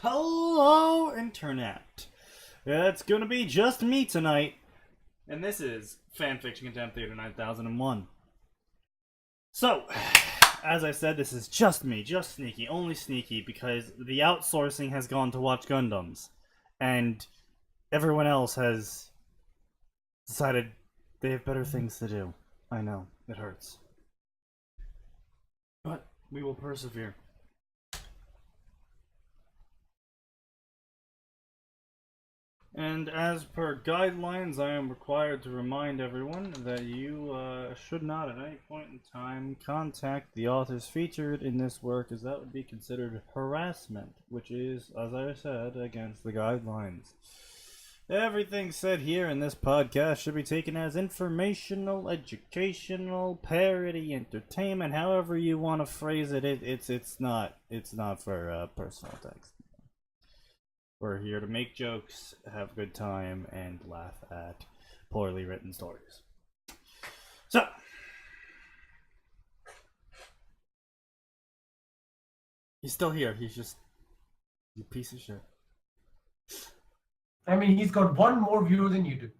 Hello, Internet. It's gonna be just me tonight, and this is Fanfiction Contempt Theater 9001. So, as I said, this is just me, just Sneaky, only Sneaky, because the outsourcing has gone to watch Gundams, and everyone else has decided they have better things to do. I know, it hurts. But we will persevere. And as per guidelines, I am required to remind everyone that you should not at any point in time contact the authors featured in this work, as that would be considered harassment, which is, as I said, against the guidelines. Everything said here in this podcast should be taken as informational, educational, parody, entertainment, however you want to phrase it. It's not for personal text. We're here to make jokes, have a good time, and laugh at poorly written stories. So, he's still here. He's just a piece of shit. I mean, he's got one more viewer than you do.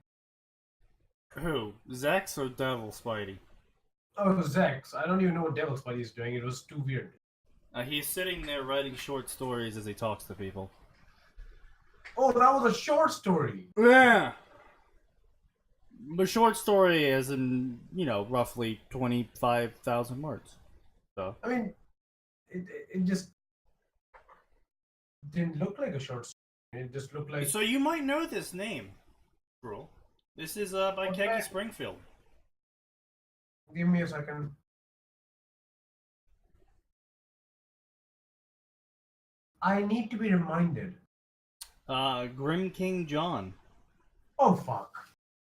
Who? Zex or Devil Spidey? Oh, Zex. I don't even know what Devil Spidey is doing. It was too weird. He's sitting there writing short stories as he talks to people. Oh, that was a short story. Yeah. The short story is in, roughly 25,000 words. So. I mean, it just didn't look like a short story. It just looked like... So you might know this name, bro. This is by Keggy Springfield. Give me a second. I need to be reminded. Grim King John. Oh, fuck.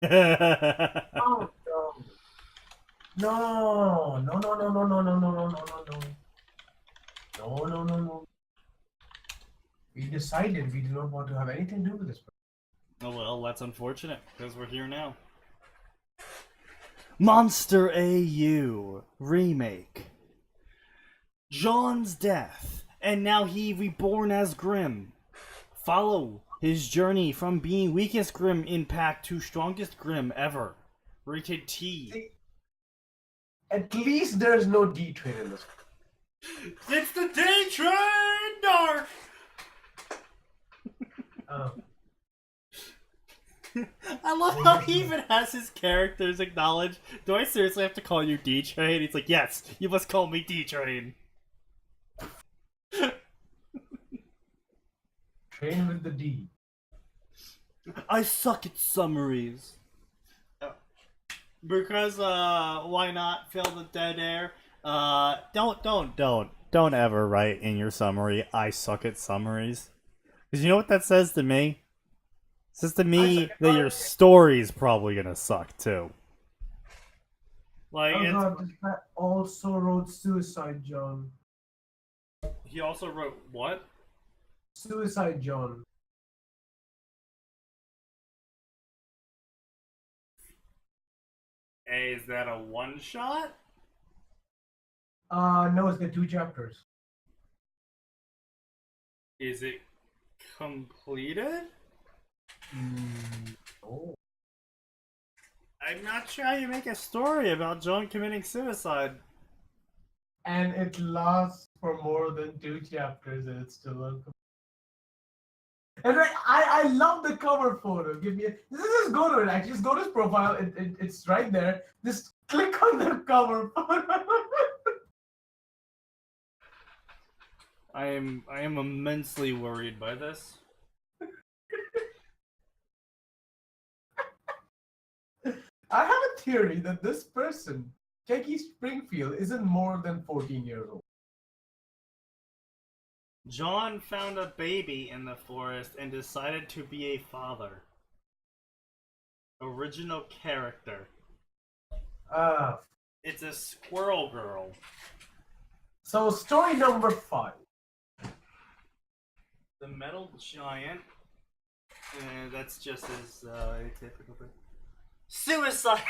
Oh, no. No. We decided we do not want to have anything to do with this. Oh well, that's unfortunate, because we're here now. Monster AU Remake. John's death, and now he reborn as Grim. Follow his journey from being weakest Grim in pack to strongest Grim ever. Rated T. See, at least there's no D train in this. It's the D train, dark. I love how he even has his characters acknowledged. Do I seriously have to call you D Train? He's like, yes, you must call me D Train. Train with the D. I suck at summaries. Because why not fill the dead air? Don't ever write in your summary, I suck at summaries. Because you know what that says to me? It says to me that your story's probably gonna suck too. Like, oh god, this guy also wrote Suicide John. He also wrote what? Suicide John. Hey, is that a one-shot? No, it's got 2 chapters. Is it completed? Oh. I'm not sure how you make a story about John committing suicide. And it lasts for more than 2 chapters and it's still uncompleted. And I love the cover photo. Just go to it actually. Just go to his profile. It's right there. Just click on the cover photo. I am immensely worried by this. I have a theory that this person, Keki Springfield, isn't more than 14 years old. John found a baby in the forest and decided to be a father. Original character. It's a squirrel girl. So story number 5. The metal giant. That's just as atypical. Suicide!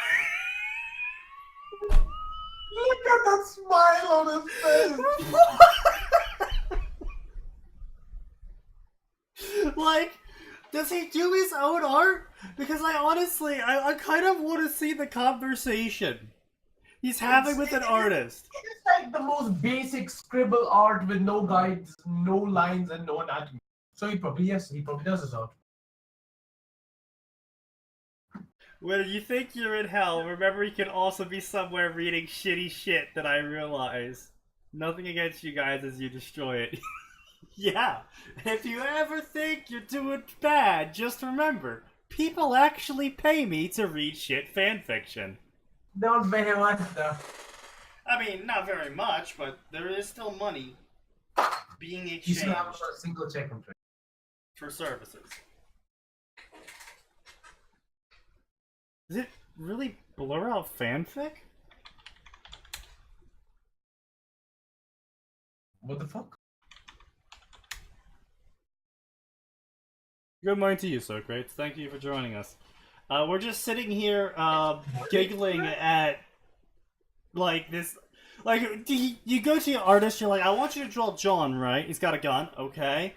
Look at that smile on his face! Like, does he do his own art? Because I kind of want to see the conversation he's having with an artist. It's like the most basic scribble art with no guides, no lines, and no anatomy. So he probably does his art. When you think you're in hell, remember you can also be somewhere reading shitty shit that I realize. Nothing against you guys as you destroy it. Yeah, if you ever think you're doing bad, just remember, people actually pay me to read shit fanfiction. Not very much though. I mean, not very much, but there is still money being You exchanged still have a single check on for services. Does it really blur out fanfic? What the fuck? Good morning to you, Socrates. Thank you for joining us. We're just sitting here, giggling at, like, this... Like, you go to your artist, you're like, I want you to draw John, right? He's got a gun, okay.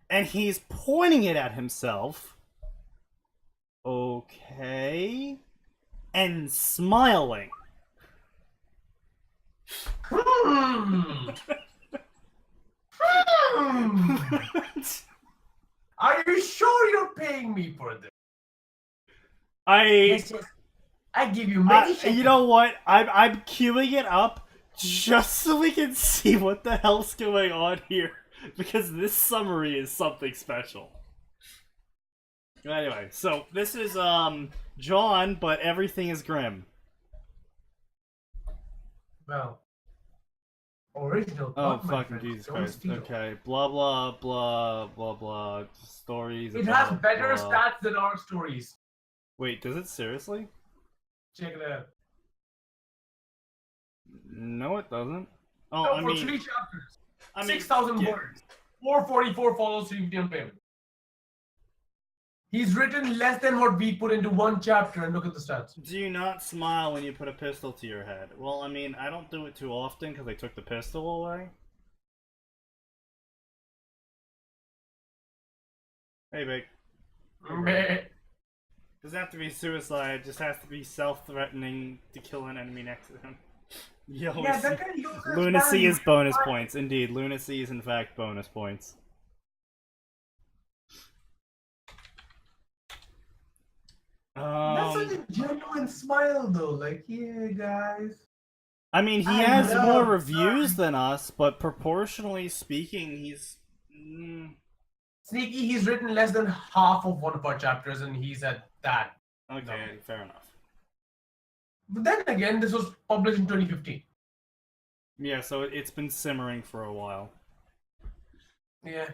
And he's pointing it at himself. Okay. And smiling. Are you sure you're paying me for this? Yes. I give you many shekels. You know what? I'm queuing it up just so we can see what the hell's going on here. Because this summary is something special. Anyway, so this is John, but everything is grim. Well, original. Oh, fucking Jesus Christ. Okay, blah blah blah blah blah. Stories. It has better stats than our stories. Wait, does it seriously? Check it out. No, it doesn't. Oh, No, I for mean, 3 chapters. I mean, 6,000 yeah. words. 444 follows 50 on payment. He's written less than what we put into 1 chapter, and look at the stats. Do you not smile when you put a pistol to your head? Well, I mean, I don't do it too often because I took the pistol away. Hey, big. Doesn't have to be suicide, just has to be self-threatening to kill an enemy next to him. Yo, Yeah, that kind of uses lunacy is bonus value. points. Indeed, lunacy is in fact bonus points. That's such a genuine smile, though. Like, yeah, guys. I mean, he has more reviews than us, but proportionally speaking, he's... Sneaky, he's written less than half of one of our chapters, and he's at that. Okay, fair enough. But then again, this was published in 2015. Yeah, so it's been simmering for a while. Yeah.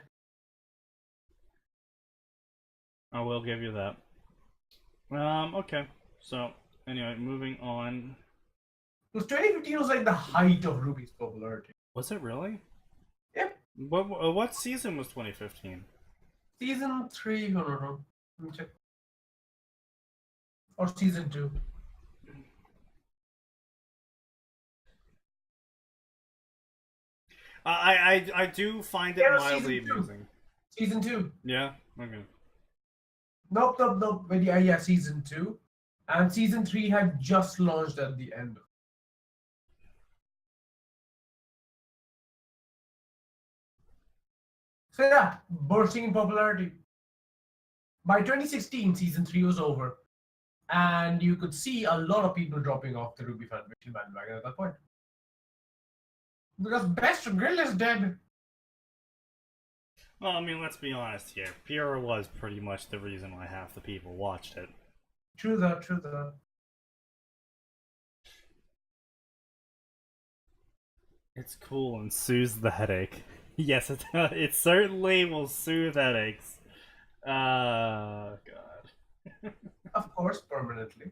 I will give you that. Okay. So, anyway, moving on. Because 2015 was like the height of Ruby's popularity. Was it really? Yeah. What season was 2015? Season 3, no. Let me check. Or season 2. I do find it mildly amusing. Season 2. Yeah? Okay. Nope. But yeah, season 2. And season 3 had just launched at the end. So yeah, bursting in popularity. By 2016, season 3 was over. And you could see a lot of people dropping off the Ruby Fanfiction bandwagon at that point. Because Best Grill is dead. Well, I mean, let's be honest here. Pura was pretty much the reason why half the people watched it. True that. It's cool and soothes the headache. Yes, it certainly will soothe headaches. God. Of course, permanently.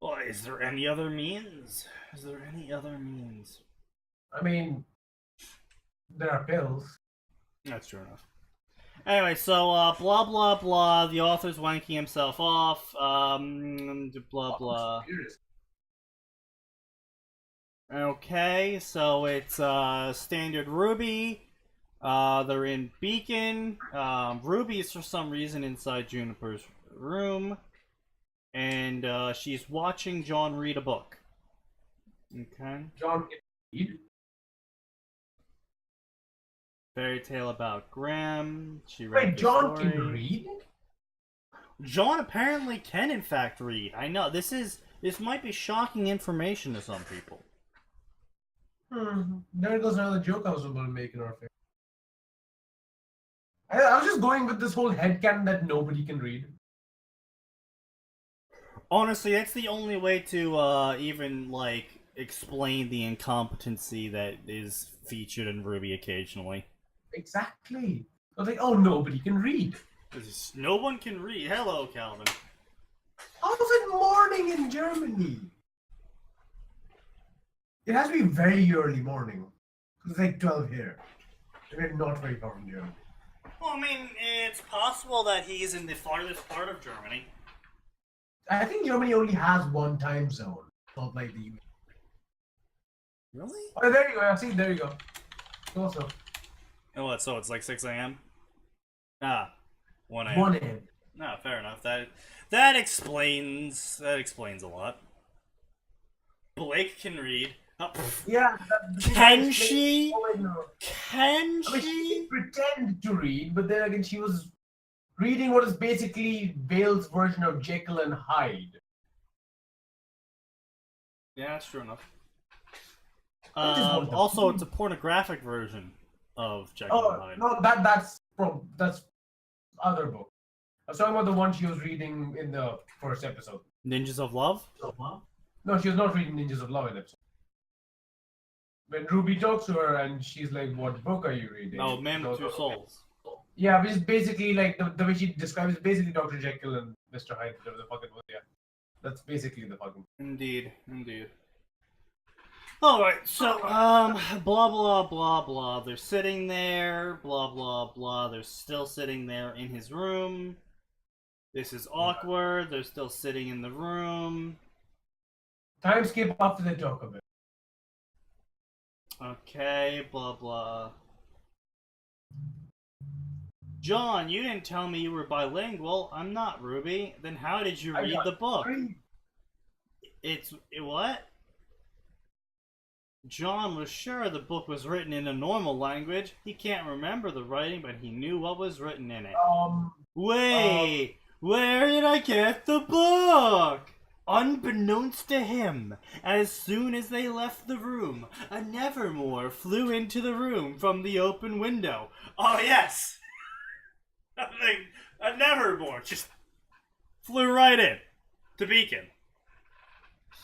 Well, is there any other means? I mean, there are pills. That's true enough. Anyway, so, blah blah blah, the author's wanking himself off, blah blah. Okay, so it's, standard Ruby. They're in Beacon. Ruby is for some reason inside Juniper's room. And she's watching John read a book. Okay. John can read. Fairy tale about Graham. She read Wait, the John story. can read? John apparently can, in fact, read. I know this might be shocking information to some people. There goes another joke I was about to make in our face. I was just going with this whole headcanon that nobody can read. Honestly, that's the only way to even like explain the incompetency that is featured in Ruby occasionally. Exactly. I was like, oh, nobody can read. No one can read. Hello, Calvin. How is it morning in Germany? It has to be very early morning. It's like 12 here. We're not very far from Germany. Well, I mean, it's possible that he's in the farthest part of Germany. I think Germany only has one time zone, not like the US. Really? Oh, there you go. See, there you go. Also, Oh, what? So it's like 6 a.m. 1 a.m. 1 a.m. No, fair enough. That explains a lot. Blake can read. Oh, Yeah. can she? Oh, I know. Can I mean, she she? did pretend to read, but then again, she was reading what is basically Bale's version of Jekyll and Hyde. Yeah, that's true enough. I just wanted to- Also, it's a pornographic version of Jekyll and Oh Hyde. no, that's other book. I was talking about the one she was reading in the first episode. Ninjas of Love? No, she was not reading Ninjas of Love in episode. When Ruby talks to her and she's like, "What book are you reading?" Oh, Man with Two Souls. Yeah, which is basically like the way she describes it, basically Dr. Jekyll and Mr. Hyde, whatever the fuck it was. Yeah, that's basically the fucking. Indeed. Alright, so, blah blah blah blah. They're sitting there, blah blah blah. They're still sitting there in his room. This is awkward. They're still sitting in the room. Time skip after they talk a bit. Okay, blah blah. John, you didn't tell me you were bilingual. I'm not, Ruby. Then how did you read the book? What? John was sure the book was written in a normal language. He can't remember the writing, but he knew what was written in it. Wait, where did I get the book? Unbeknownst to him, as soon as they left the room, a Nevermore flew into the room from the open window. Oh yes! A Nevermore just flew right in to Beacon.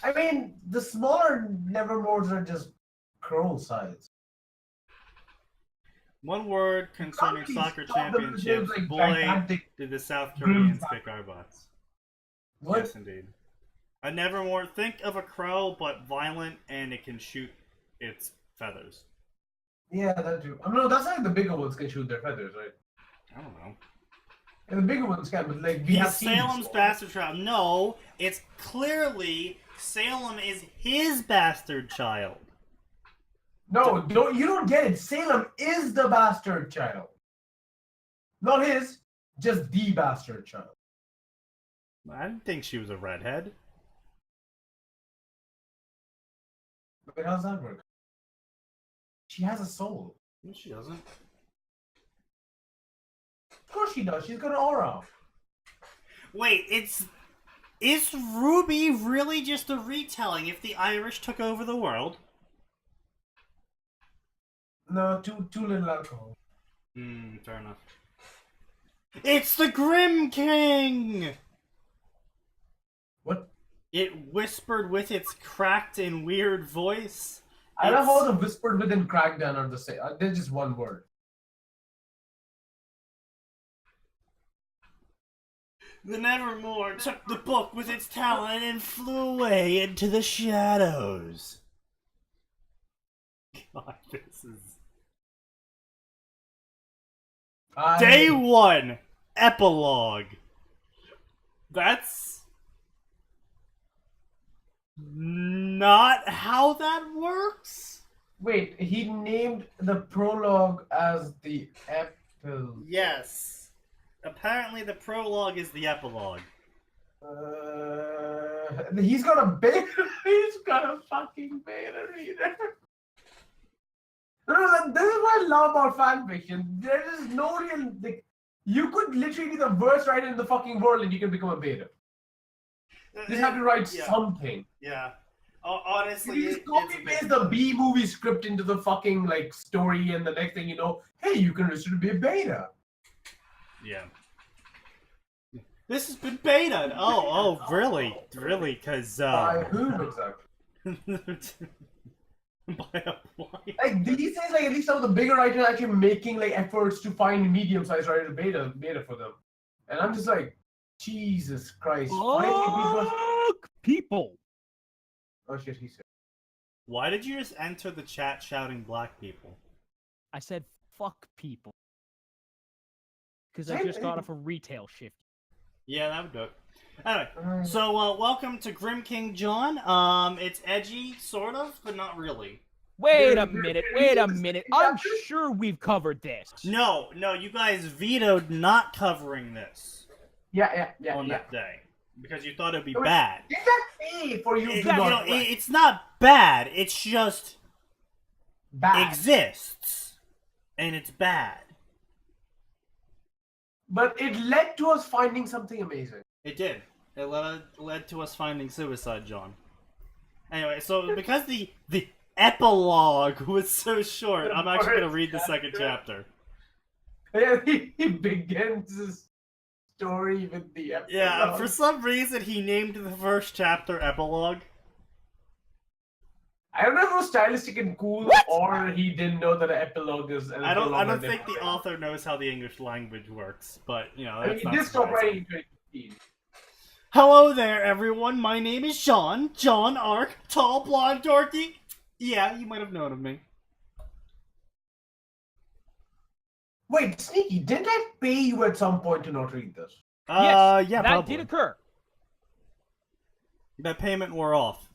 I mean, the smaller Nevermores are just crow size. One word concerning soccer championships. Like Boy, gigantic did the South Koreans grim kick our butts. What? Yes, indeed. A Nevermore, think of a crow, but violent, and it can shoot its feathers. Yeah, that too. I mean, no, that's like the bigger ones can shoot their feathers, right? I don't know. And the bigger ones can, but like we have He's seen Salem's before. bastard child. No, it's clearly Salem is his bastard child. No, you don't get it. Salem is the bastard child. Not his, just the bastard child. I didn't think she was a redhead. But how does that work? She has a soul. No, she doesn't. Of course she does. She's got an aura. Wait, is Ruby really just a retelling if the Irish took over the world? No, too little alcohol. Fair enough. It's the Grim King! What? It whispered with its cracked and weird voice. I love how the whispered within crackdown are the same. They're just one word. The Nevermore took the book with its talent and flew away into the shadows. God, this is... Day 1! Epilogue. That's... not how that works? Wait, he named the prologue as the epilogue. Yes. Apparently the prologue is the epilogue. He's got a beta. He's got a fucking beta reader. No, this is what I love about fanfiction. There is no real like. You could literally be the worst writer in the fucking world, and you can become a beta. You just have to write something. Yeah. Honestly, You just copy paste the B movie script into the fucking like story, and the next thing you know, hey, you can register to be a beta. Yeah. This has been beta. Oh, really? Really? Because By whom exactly? By a point. Like these days, like at least some of the bigger writers are actually making like efforts to find medium-sized writers beta for them, and I'm just like, Jesus Christ! Fuck people. Oh shit, he said. Why did you just enter the chat shouting black people? I said fuck people. Because I Same just thing. got off a retail shift. Yeah, that would do it. Anyway, so welcome to Grim King John. It's edgy, sort of, but not really. Wait a minute. I'm sure we've covered this. No, you guys vetoed not covering this Yeah. on that day because you thought it'd be bad. Is that A for you? It's not bad. It's just bad. exists, and it's bad. But it led to us finding something amazing. It did. It led to us finding Suicide John. Anyway, so because the epilogue was so short, I'm actually going to read the second chapter. Yeah, he begins his story with the epilogue. Yeah, for some reason he named the first chapter Epilogue. I don't know if it was stylistic and cool, or he didn't know that an epilogue is. I don't think the author knows how the English language works, but you know. I mean, he did stop writing in 2015. Hello there, everyone. My name is John Ark, tall, blonde, dorky. Yeah, you might have known of me. Wait, Sneaky, didn't I pay you at some point to not read this? Yes, Yeah, that probably. did occur. That payment wore off.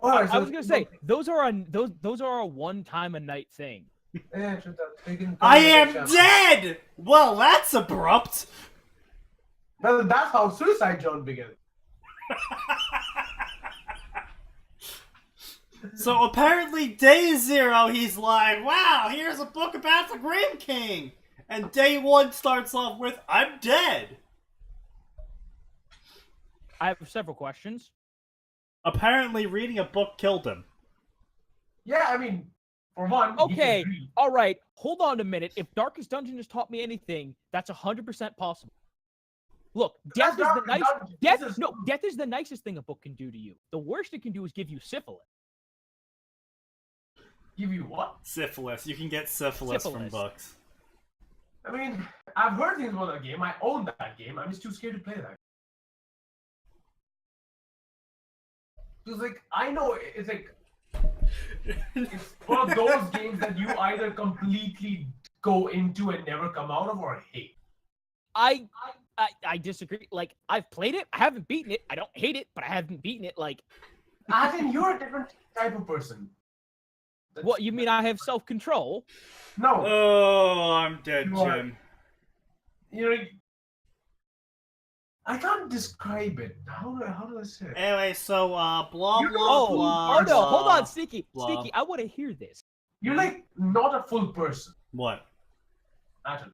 Alright, I was gonna say those are a one-time a night thing. Yeah, I am dead. Well, that's abrupt. Well, that's how Suicide John began. So apparently, day 0, he's like, "Wow, here's a book about the Grim King," and day 1 starts off with, "I'm dead." I have several questions. Apparently, reading a book killed him. Yeah, I mean, for one. Okay, all right. Hold on a minute. If Darkest Dungeon has taught me anything, that's 100% possible. Look, death is the nicest thing a book can do to you. The worst it can do is give you syphilis. Give you what? Syphilis. You can get syphilis from books. I mean, I've heard things about that game. I own that game. I'm just too scared to play that. It's like, I know it's like it's one of those games that you either completely go into and never come out of, or hate. I disagree. Like, I've played it. I haven't beaten it. I don't hate it, but I haven't beaten it. Like, As in, you're a different type of person. what you mean? I have self-control? No. Oh, I'm dead, Jim. You're. I can't describe it. How do I say it? Anyway, so blah blah You- blah. Oh no! blah, Hold on, Sneaky. blah. Sneaky, I want to hear this. You're like not a full person. What? Atin.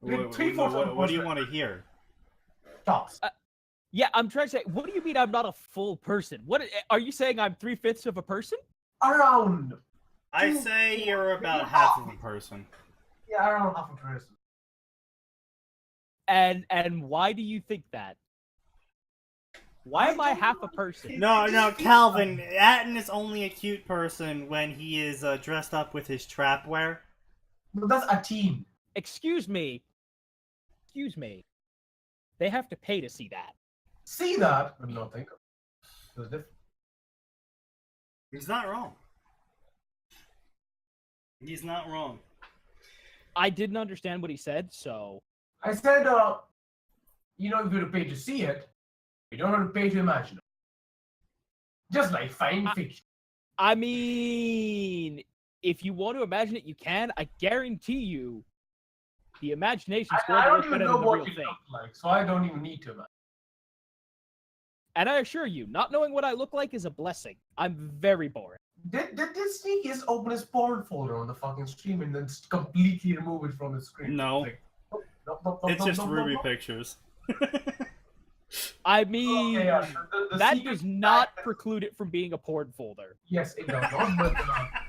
What, Three-fourths what do you want to hear? Tops. Yeah, I'm trying to say. What do you mean I'm not a full person? What are you saying? I'm 3/5 of a person? Around. I say you're about half of a person. Yeah, around half a person. And why do you think that? Why am I half a person? No, Calvin. Atin is only a cute person when he is dressed up with his trapwear. No, that's Atin. Excuse me. They have to pay to see that. See that, but not think of it. It's different. He's not wrong. He's not wrong. I didn't understand what he said, so I said, you know, if you're paid to see it, you don't have to pay to imagine it. Just like fan fiction. I mean, if you want to imagine it, you can. I guarantee you, the imagination's going I to don't look even better know than the what real you thing. look like, so I don't even need to. And I assure you, not knowing what I look like is a blessing. I'm very boring. Did Sneaky just open his porn folder on the fucking stream and then completely remove it from his screen? No. Like, It's just Ruby pictures. I mean, Okay, yeah, the that secret does not fact- preclude it from being a porn folder. Yes, it does not, but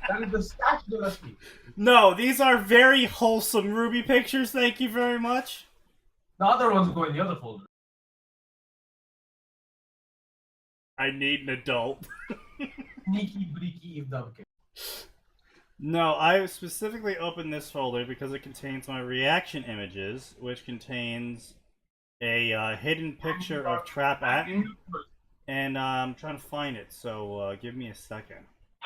that is the statue of the Sneaky. No, these are very wholesome Ruby pictures, thank you very much. The other ones go in the other folder. I need an adult. Sneaky, breaky, if that okay. No, I specifically opened this folder because it contains my reaction images, which contains a hidden picture of Trap Atin, and I'm trying to find it, so give me a second.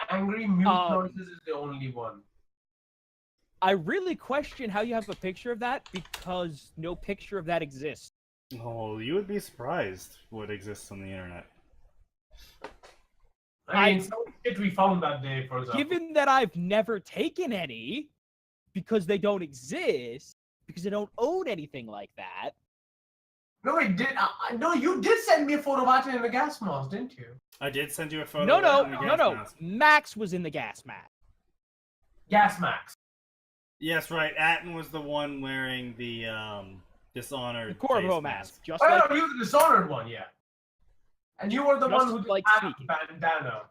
Angry mute noises is the only one. I really question how you have a picture of that because no picture of that exists. Oh, you would be surprised what exists on the internet. I mean, some shit we found that day, for example. Given that I've never taken any because they don't exist, because I don't own anything like that. No, it did. No, you did send me a photo of Atin in the gas mask, didn't you? I did send you a photo No, of no, it in the no, gas no. mask. Max was in the gas mask. Gas mask. Yes, right. Atin was the one wearing the Dishonored The Corvo face mask. Just Oh, like no, you were the Dishonored one, yeah. And you were the Just one who like had Sneaky. a bandana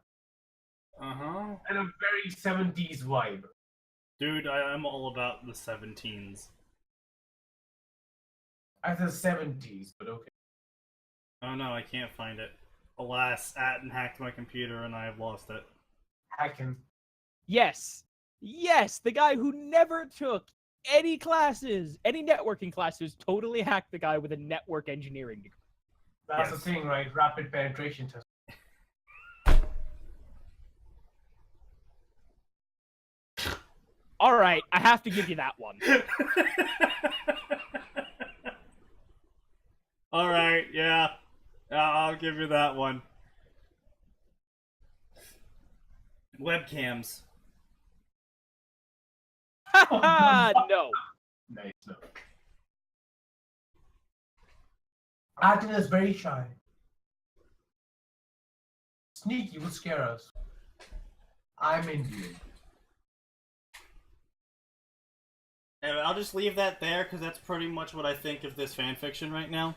Uh-huh. and a very 70s vibe. Dude, I'm all about the 17s. I said 70s, but okay. Oh no, I can't find it. Alas, Atin hacked my computer and I have lost it. Hacking. Yes. Yes, the guy who never took any classes, any networking classes, totally hacked the guy with a network engineering degree. That's Yes. the thing, right? Rapid penetration test. All right, I have to give you that one. Alright, yeah. I'll give you that one. Webcams. No. Nice, no. Atin is very shy. Sneaky would scare us. I'm Indian. Anyway, I'll just leave that there because that's pretty much what I think of this fanfiction right now.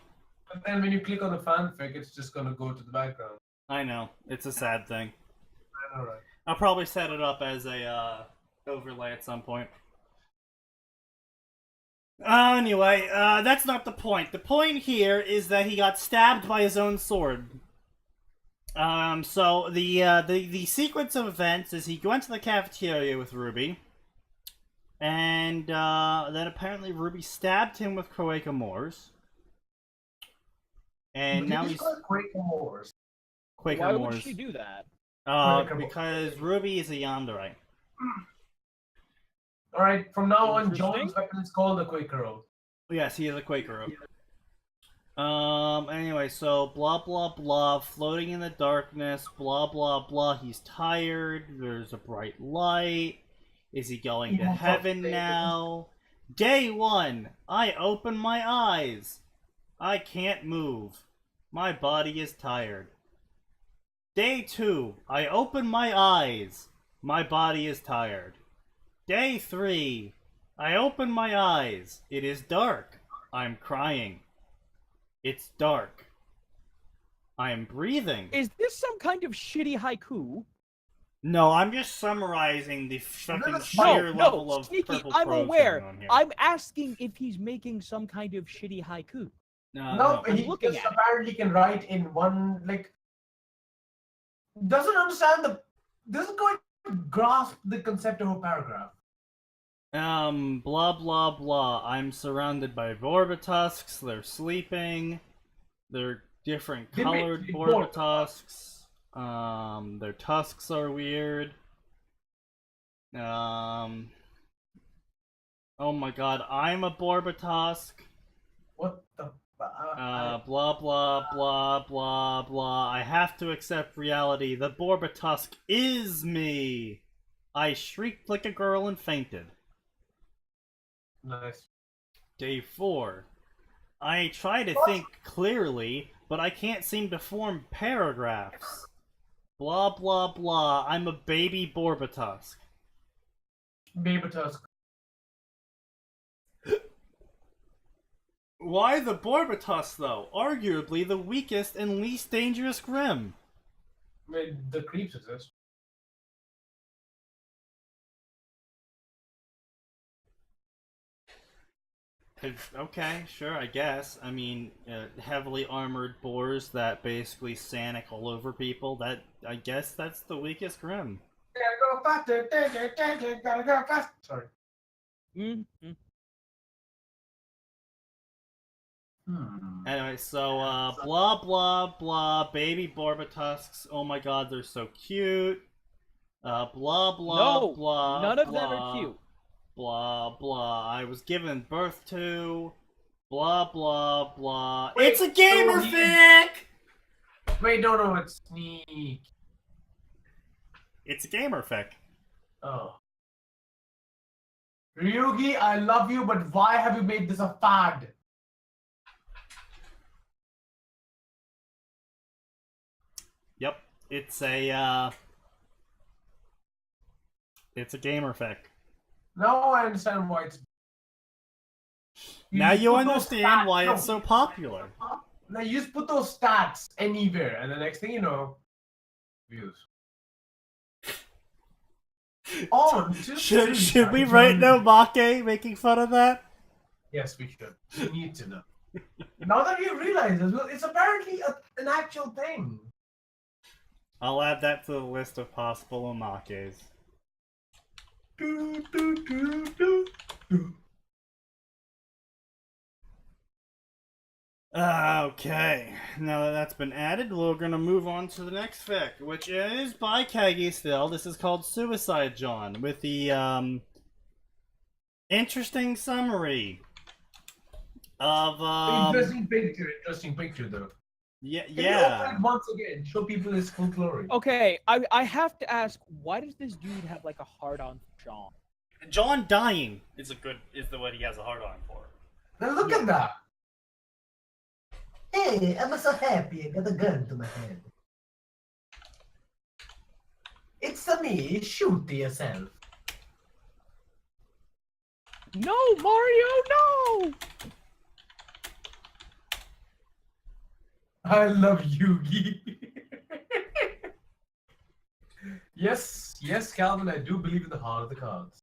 But then when you click on the fanfic, it's just gonna go to the background. I know. It's a sad thing. I know, right? I'll probably set it up as a overlay at some point. Anyway, that's not the point. The point here is that he got stabbed by his own sword. So the sequence of events is he went to the cafeteria with Ruby, and then apparently Ruby stabbed him with Croaca Moors. And now he's Quaker Moors. Quaker Why Moors. would she do that? Because Ruby is a Yandere. Alright, from now on, Interesting. John's weapon is called the Quaker Oath. Yes, he is a Quaker Oath. Anyway, so blah blah blah, floating in the darkness, blah blah blah, he's tired, there's a bright light. Is he going to heaven now? Day 1, I open my eyes. I can't move. My body is tired. Day 2, I open my eyes. My body is tired. Day 3, I open my eyes. It is dark. I'm crying. It's dark. I am breathing. Is this some kind of shitty haiku? No, I'm just summarizing the fucking No, sheer level of Sneaky, purple I'm prose aware. going on here. I'm asking if he's making some kind of shitty haiku. No, I'm he looking just at it. apparently can write in one, like, doesn't understand doesn't quite grasp the concept of a paragraph. Blah blah blah. I'm surrounded by Vorbatusks. They're sleeping. They're different colored Vorbatusks. Their tusks are weird. Oh my god, I'm a Borbatusk. What the? blah blah blah blah blah. I have to accept reality. The Borbatusk is me. I shrieked like a girl and fainted. Nice. Day 4. I try to think clearly, but I can't seem to form paragraphs. Blah blah blah. I'm a baby Borbatusk. Baby Tusk. Why the Borbatusk, though? Arguably the weakest and least dangerous Grim. I mean, the creeps exist. Okay, sure, I guess. I mean, heavily armored boars that basically Sanic all over people, that, I guess that's the weakest Grim. Gotta go faster, gotta go faster. Sorry. Mm-hmm. Anyway, so, blah, blah, blah, baby Borbatusks, oh my god, they're so cute. Blah, blah, No, blah, none of blah, them are cute. Blah, blah, I was given birth to, blah, blah, blah. Wait, It's a gamer so fic! Wait, no, it's Sneak. It's a gamer fic. Oh. Ryugi, I love you, but why have you made this a fad? Yep, it's a gamer fic. Now I understand why it's. Now you put those understand stats- why no, it's so popular. Now you just put those stats anywhere, and the next thing you know, views. Oh, Should we write no Make making fun of that? Yes, we should. We need to know. Now that you realize this, well, it's apparently an actual thing. I'll add that to the list of possible omakes. Okay, now that that's been added, we're gonna move on to the next fic, which is by Kagi still. This is called Suicide John, with the interesting summary of Interesting picture though. yeah. Can you open it once again? Show people his full glory. Okay, I have to ask, why does this dude have like a hard on for John? John dying is the what he has a hard on for. Now look at that. Hey, I'm so happy I got a gun to my head. It's a me, shoot yourself. No, Mario, no! I love Yugi. yes, Calvin, I do believe in the heart of the cards.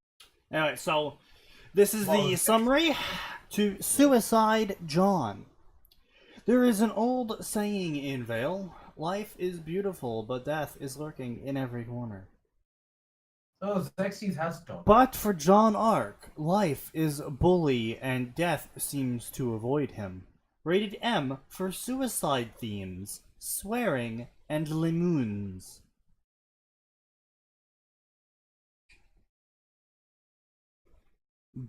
Anyway, so this is the summary to Suicide John. There is an old saying in Vale: life is beautiful, but death is lurking in every corner. Oh, Xerxes has done. But for John Arc, life is bully and death seems to avoid him. Rated M for suicide themes, swearing, and lemons.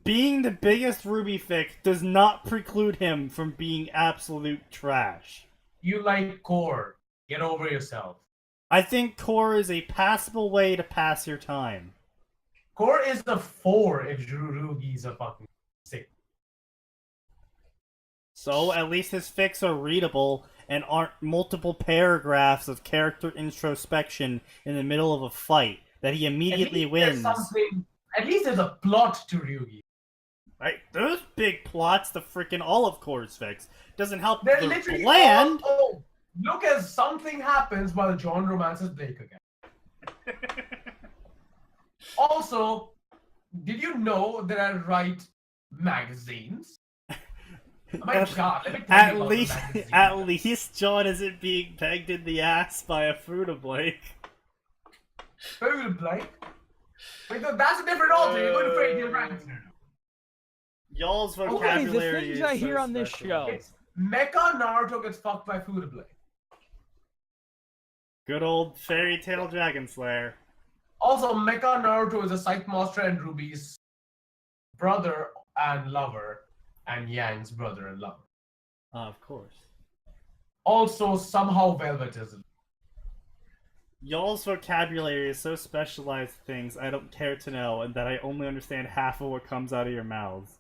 Being the biggest Ruby fic does not preclude him from being absolute trash. You like core. Get over yourself. I think core is a passable way to pass your time. Core is a 4 if Jurugi's a fucking 6. So at least his fics are readable and aren't multiple paragraphs of character introspection in the middle of a fight that he immediately wins. At least there's a plot to Ryugi. Right? Those big plots, the freaking Olive Core's fics, doesn't help They're the literally bland. Look as something happens while John romances Blake again. Also, did you know that I write magazines? Oh my god, let me tell you about the magazines. At least John isn't being pegged in the ass by a Fruta Blake. Food Blake? Wait, no, that's a different alter. You're going to fade your ranks now. Y'all's Okay, vocabulary the things is I so hear on this special. show. It's Mecha Naruto gets fucked by Food Blake. Good old fairy tale dragon slayer. Also, Mecha Naruto is a Scythe Master and Ruby's brother and lover, and Yang's brother and lover. Of course. Also, somehow Velvet isn't. Y'all's vocabulary is so specialized things I don't care to know, and that I only understand half of what comes out of your mouths.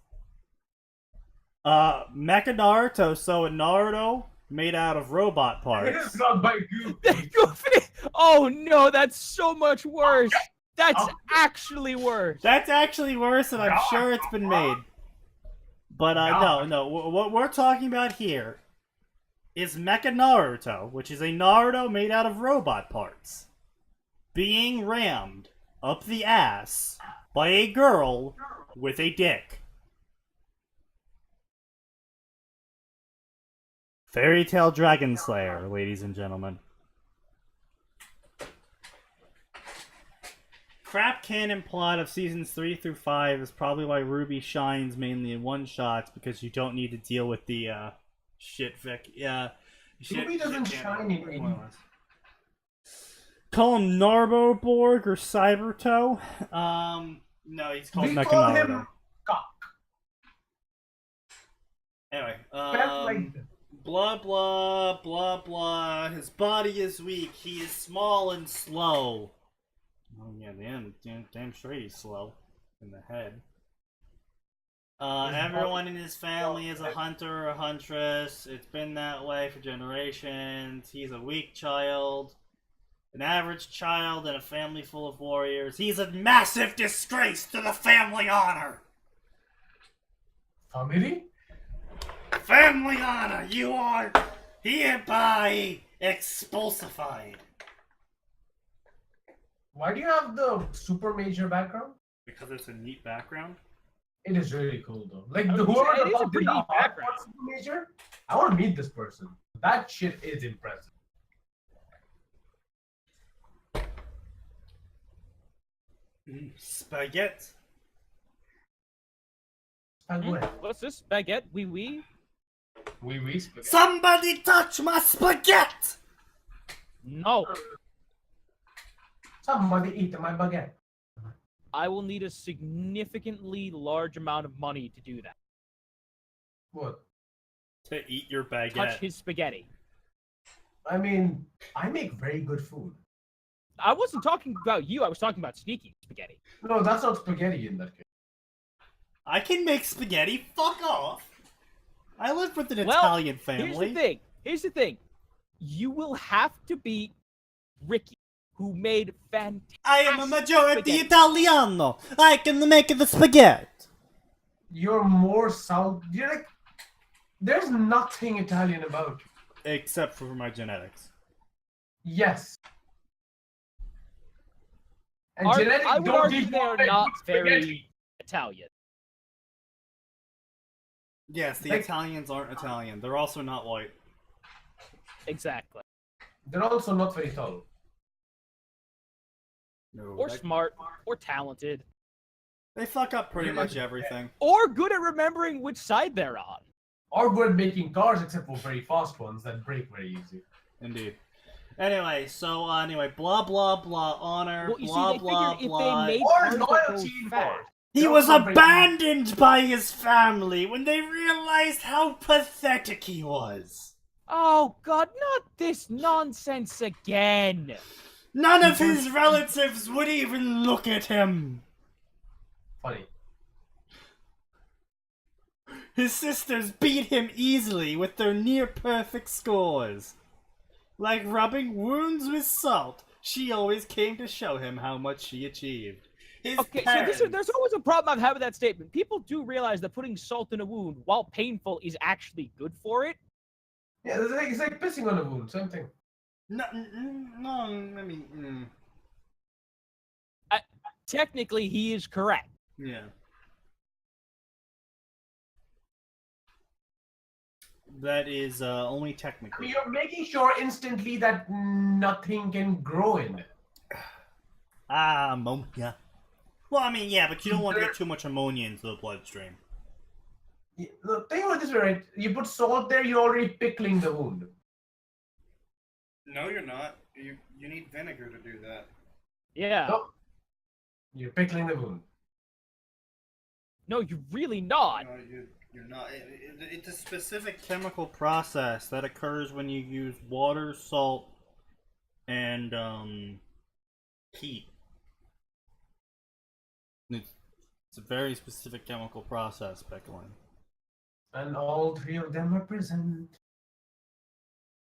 Mecha Naruto, so a Naruto made out of robot It is parts. not by Goofy. Goofy! Oh no, that's so much worse. That's Okay. actually worse. That's actually worse, and I'm sure it's been made. But no. What we're talking about here is Mecha Naruto, which is a Naruto made out of robot parts, being rammed up the ass by a girl with a dick. Fairy Tale Dragon Slayer, ladies and gentlemen. Crap canon plot of seasons 3 through 5 is probably why Ruby shines mainly in one-shots, because you don't need to deal with the shit Vic. Yeah. Ruby doesn't shine in any. Call him Narboborg or Cybertoe. No, he's called We Mecha call Naruto. him Cock. Anyway, Spelled like this. blah blah blah blah. His body is weak. He is small and slow. Oh yeah, damn straight he's slow in the head. Everyone in his family is a hunter or a huntress. It's been that way for generations. He's a weak child, an average child in a family full of warriors. He's a massive disgrace to the family honor. Family? Family honor, you are hereby expulsified. Why do you have the super major background? Because it's a neat background. It is really cool though. Like I the would say whoever it is a did pretty the neat art background. for super major, I want to meet this person. That shit is impressive. Spaghetti. Spaghetti. What's this? Baguette? Oui, oui. Oui, spaghetti. Somebody touch my spaghetti! No. Somebody eat my baguette. I will need a significantly large amount of money to do that. What? To eat your Touch baguette. his spaghetti. I mean, I make very good food. I wasn't talking about you. I was talking about Sneaky spaghetti. No, that's not spaghetti in that case. I can make spaghetti. Fuck off. I live with an Well, Italian Here's family. the thing. Here's the thing. You will have to beat Ricky, who made fantastic. I am a majority spaghetti. Italiano. I can make the spaghetti. You're more south. You're like, there's nothing Italian about you. Except for my genetics. Yes. And I genetics would don't argue give they you are a not good spaghetti. very Italian. Yes, the Like- Italians aren't Italian. They're also not white. Exactly. They're also not very tall. No, Or smart, or talented, they fuck up pretty much everything. or good at remembering which side they're on. Or good at making cars, except for very fast ones that break very easy. Indeed. Anyway, blah blah blah honor, Well, you blah see, they blah figured blah. if they made Or cars that go loyalty fast, involved. He They're was also very- abandoned by his family when they realized how pathetic he was. oh god, not this nonsense again. None of his relatives would even look at him. Funny. His sisters beat him easily with their near-perfect scores. Like rubbing wounds with salt, she always came to show him how much she achieved. His Okay, parents... so there's always a problem I've had with that statement. People do realize that putting salt in a wound, while painful, is actually good for it. Yeah, it's like pissing on a wound, same thing. No, I mean... Technically, he is correct. Yeah. That is only I technically. mean, you're making sure instantly that nothing can grow in it. Ammonia. Well, I mean, yeah, but you don't want to get too much ammonia into the bloodstream. The thing with this, right? You put salt there, you're already pickling the wound. No, you're not. You need vinegar to do that. Yeah. No. You're pickling the wound. No, you're really not. You're not. It's a specific chemical process that occurs when you use water, salt, and heat. It's a very specific chemical process, pickling. And all three of them are present.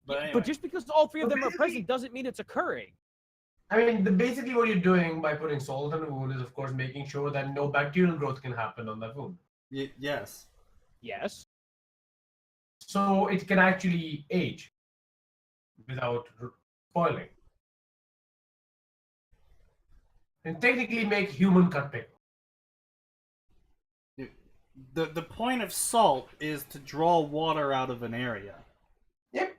But anyway, But just because all three of But them are basically- present doesn't mean it's occurring. I mean, basically what you're doing by putting salt on a wound is, of course, making sure that no bacterial growth can happen on that wound. yes. Yes. So it can actually age without spoiling. And technically make human cut pickle. The point of salt is to draw water out of an area. Yep.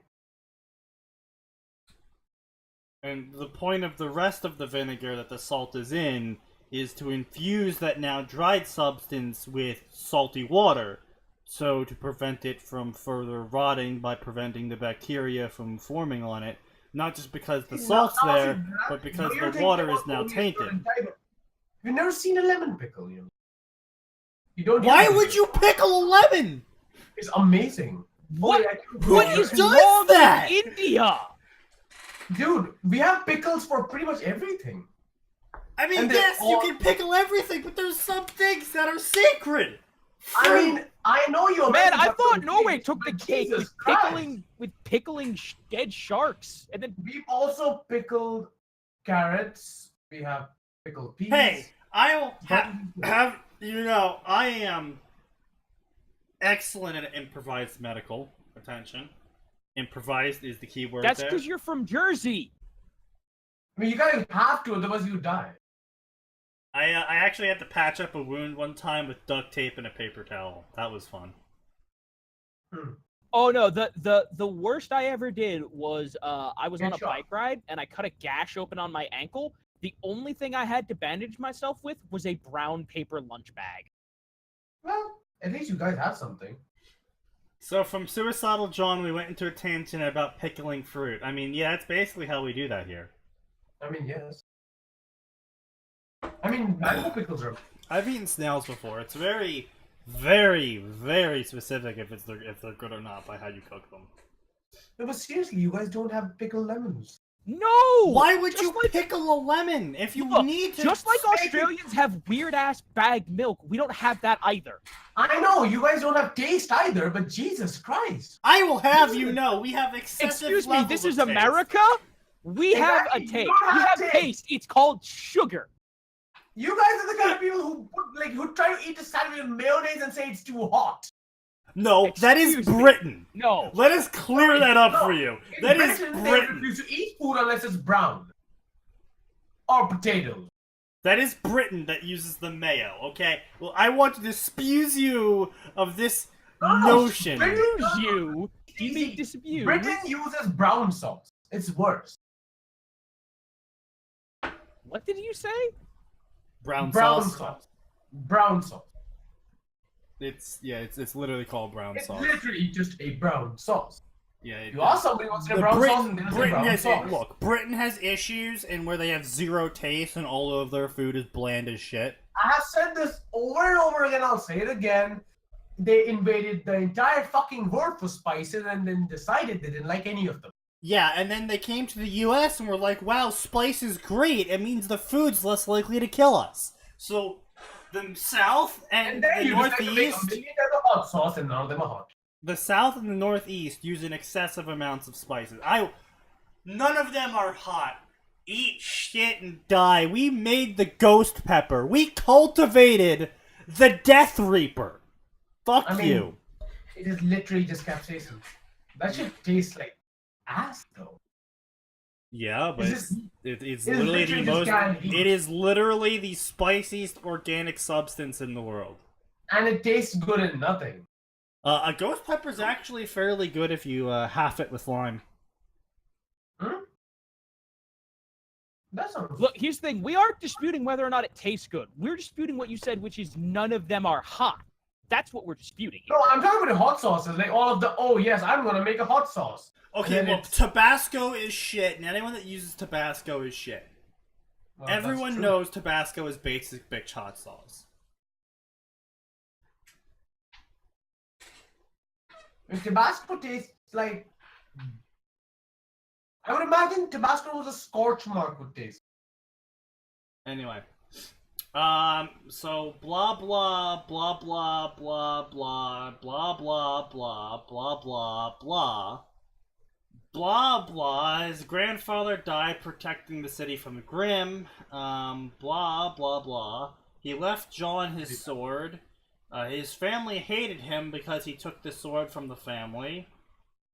And the point of the rest of the vinegar that the salt is in is to infuse that now dried substance with salty water, so to prevent it from further rotting by preventing the bacteria from forming on it, not just because the salt's there, but because the water is now tainted. You've never seen a lemon pickle, you know. You don't. Why would you pickle a lemon? It's amazing. What? Oh, What yeah, is does wrong that? with India? Dude, we have pickles for pretty much everything. I mean, And they're yes, you all- can pickle everything, but there's some things that are sacred. I mean, I know you. Man, Americans I have thought some Norway things, took the but cake Jesus with Christ. pickling dead sharks, and then We've also pickled carrots. We have pickled peas. Hey, I'll have you know, I am excellent at improvised medical attention. Improvised is the key word that's there. because you're from Jersey. I mean, you guys have to, otherwise you die. I actually had to patch up a wound one time with duct tape and a paper towel. That was fun. Oh no, the worst I ever did was I was on a Get shot. bike ride and I cut a gash open on my ankle. The only thing I had to bandage myself with was a brown paper lunch bag. Well, at least you guys have something. So from Suicidal John, we went into a tangent about pickling fruit. I mean, yeah, that's basically how we do that here. I mean, yes. I mean, mango pickles are. I've eaten snails before. It's very, very, very specific if they're good or not by how you cook them. No, but seriously, you guys don't have pickled lemons. No! Why would Just you like- pickle a lemon if you Look, need to? Just like make it- Australians have weird ass bagged milk, we don't have that either. I know you guys don't have taste either, but Jesus Christ! I will have you know, we have excessive Excuse me, levels this of is taste. America? We have a Exactly, you taste. don't We have have taste. taste. It's called sugar. You guys are the kind of people who try to eat a sandwich with mayonnaise and say it's too hot. No, that is Excuse me. Britain. No. Let us clear that up No, for you. In That is Britain, they Britain. refuse to eat food unless it's brown or potatoes. That is Britain that uses the mayo, okay? Well, I want to disabuse you of this notion. Britain, Excuse you. Do you mean Easy. disabuse? Britain uses brown sauce. It's worse. What did you say? Brown sauce. sauce. Brown sauce. It's literally called brown It's sauce. literally just a brown sauce. Yeah. You ask somebody what's in a brown sauce and they say brown has sauce. look. Britain has issues and where they have zero taste and all of their food is bland as shit. I have said this over and over again. I'll say it again. They invaded the entire fucking world for spices and then decided they didn't like any of them. Yeah, and then they came to the U.S. and were like, "Wow, spice is great. It means the food's less likely to kill us." So the South and, And then the you decide to make a Northeast, million types of hot sauce and none of them are hot. the South and the Northeast use an excessive amounts of spices. None of them are hot. Eat shit and die. We made the ghost pepper. We cultivated the Death Reaper. Fuck I mean, you. It is literally just capsaicin. That should taste like ass though. Yeah, but It's just- it's it is literally the literally most. just canned heat. It is literally the spiciest organic substance in the world. And it tastes good in nothing. A ghost pepper is actually fairly good if you half it with lime. That sounds Look, here's the thing. We aren't disputing whether or not it tastes good. We're disputing what you said, which is none of them are hot. That's what we're disputing here. No, I'm talking about the hot sauces. Like all of the, oh yes, I'm gonna make a hot sauce. Okay, And then well, it's- Tabasco is shit, and anyone that uses Tabasco is shit. Well, that's Everyone true. knows Tabasco is basic bitch hot sauce. If Tabasco tastes like, I would imagine Tabasco was a scorch mark would taste. Anyway. So blah blah blah blah blah blah blah blah blah blah blah blah blah blah. His grandfather died protecting the city from Grimm. Blah blah blah. He left John his sword. His family hated him because he took the sword from the family.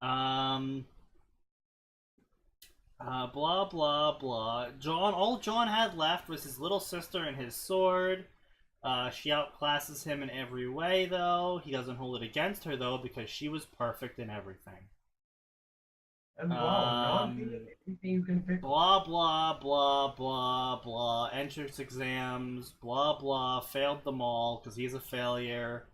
Blah blah blah. All John had left was his little sister and his sword. She outclasses him in every way, though. He doesn't hold it against her, though, because she was perfect in everything. And wow, everything you can pick. Blah blah blah blah blah. Entrance exams. Blah blah. Failed them all because he's a failure.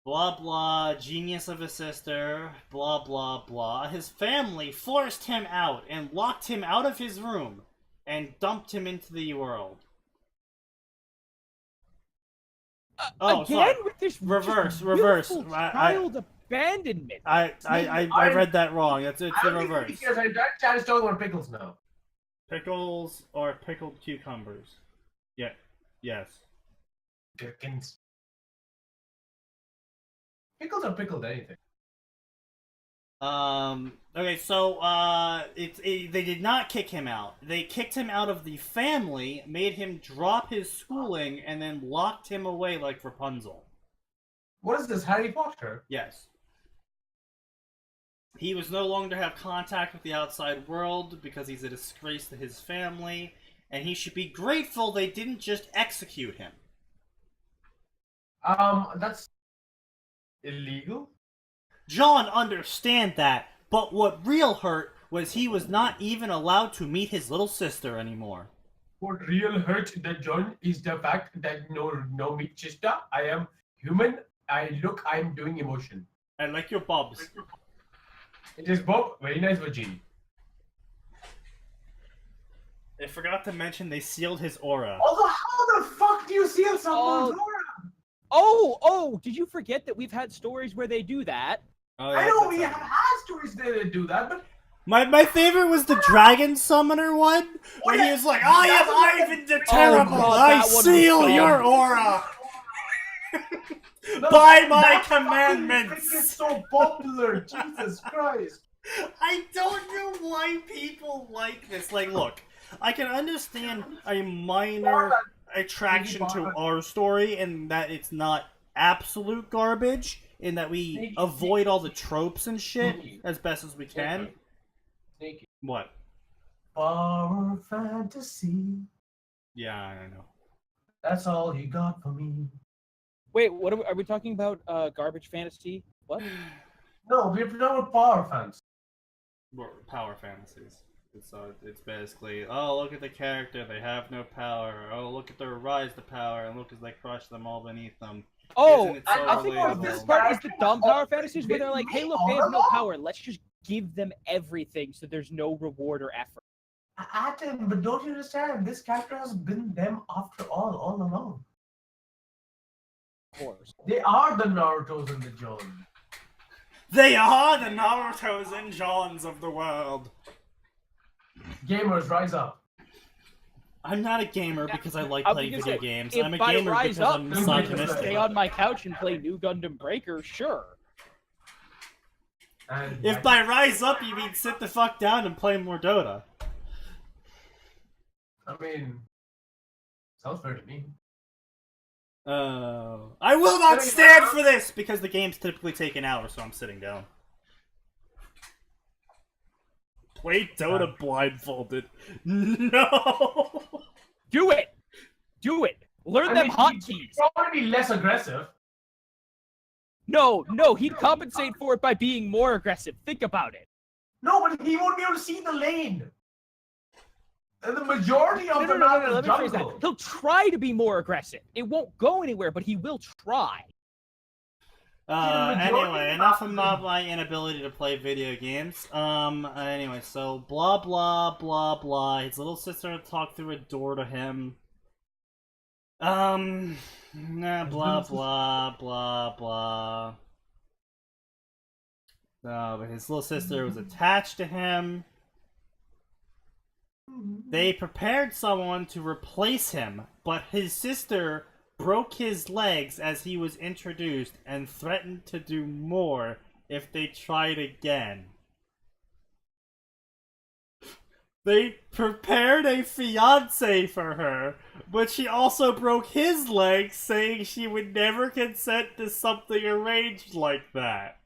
Blah blah, genius of a sister, blah blah blah. His family forced him out and locked him out of his room and dumped him into the world. Again sorry. with this Reverse. child abandonment. I read that wrong. It's the reverse. Because Chad is talking about pickles now. Pickles or pickled cucumbers. Yeah. Yes. Dickens. Pickles are pickled anything. Okay, so, they did not kick him out. They kicked him out of the family, made him drop his schooling, and then locked him away like Rapunzel. What is this, Harry Potter? Yes. He was no longer have contact with the outside world because he's a disgrace to his family, and he should be grateful they didn't just execute him. That's illegal? John understand that, but what real hurt was he was not even allowed to meet his little sister anymore. What real hurt that John is the fact that no meet sister. I am human. I'm doing emotion. I like your bobs. It is Bob. Very nice, Virgin. I forgot to mention they sealed his aura. Also, how the fuck do you seal someone's aura? Oh, did you forget that we've had stories where they do that? Oh, I know we have had stories that do that, but my favorite was the dragon summoner one, where he was like, "I am Ivan the Terrible. God, I that one was seal dumb. your aura no, by my that fucking commandments." thing is so popular. Jesus Christ. I don't know why people like this. Like, look, I can understand a minor attraction to our story and that it's not absolute garbage, in that we avoid all the tropes and shit as best as we can. Sneaky. What? Power fantasy. Yeah, I know. That's all you got for me. Wait, what are we talking about? Garbage fantasy? What? No, we're talking about power fans. Power fantasies. It's basically, oh, look at the character, they have no power. Oh, look at their rise to power, and look as they crush them all beneath them. Oh, Isn't it so I think relatable? this part is the dumb power fantasies where they're like, hey, look, they have no power. Let's just give them everything so there's no reward or effort. Atin, but don't you understand? This character has been them after all along. Of course. They are the Narutos and the Johns. They are the Narutos and Johns of the world. Gamers, rise up. I'm not a gamer because I like I was playing gonna video say, games. if I'm a I gamer rise because up, I'm stay misogynistic. on my couch and play New Gundam Breaker, sure. And If by rise up you mean sit the fuck down and play more Dota. I mean, sounds fair to me. I will not stand for this because the games typically take an hour, so I'm sitting down. Play Dota blindfolded. No. Do it! Do it! Learn them hotkeys! Probably less aggressive. No, he'd compensate for it by being more aggressive. Think about it. No, but he won't be able to see the lane. And the majority of the No, map let is me phrase that. jungle. He'll try to be more aggressive. It won't go anywhere, but he will try. Anyway, enough about my inability to play video games. Anyway, so blah blah blah blah. His little sister talked through a door to him. Blah blah blah blah. But his little sister was attached to him. They prepared someone to replace him, but his sister broke his legs as he was introduced and threatened to do more if they tried again. They prepared a fiancé for her, but she also broke his legs, saying she would never consent to something arranged like that.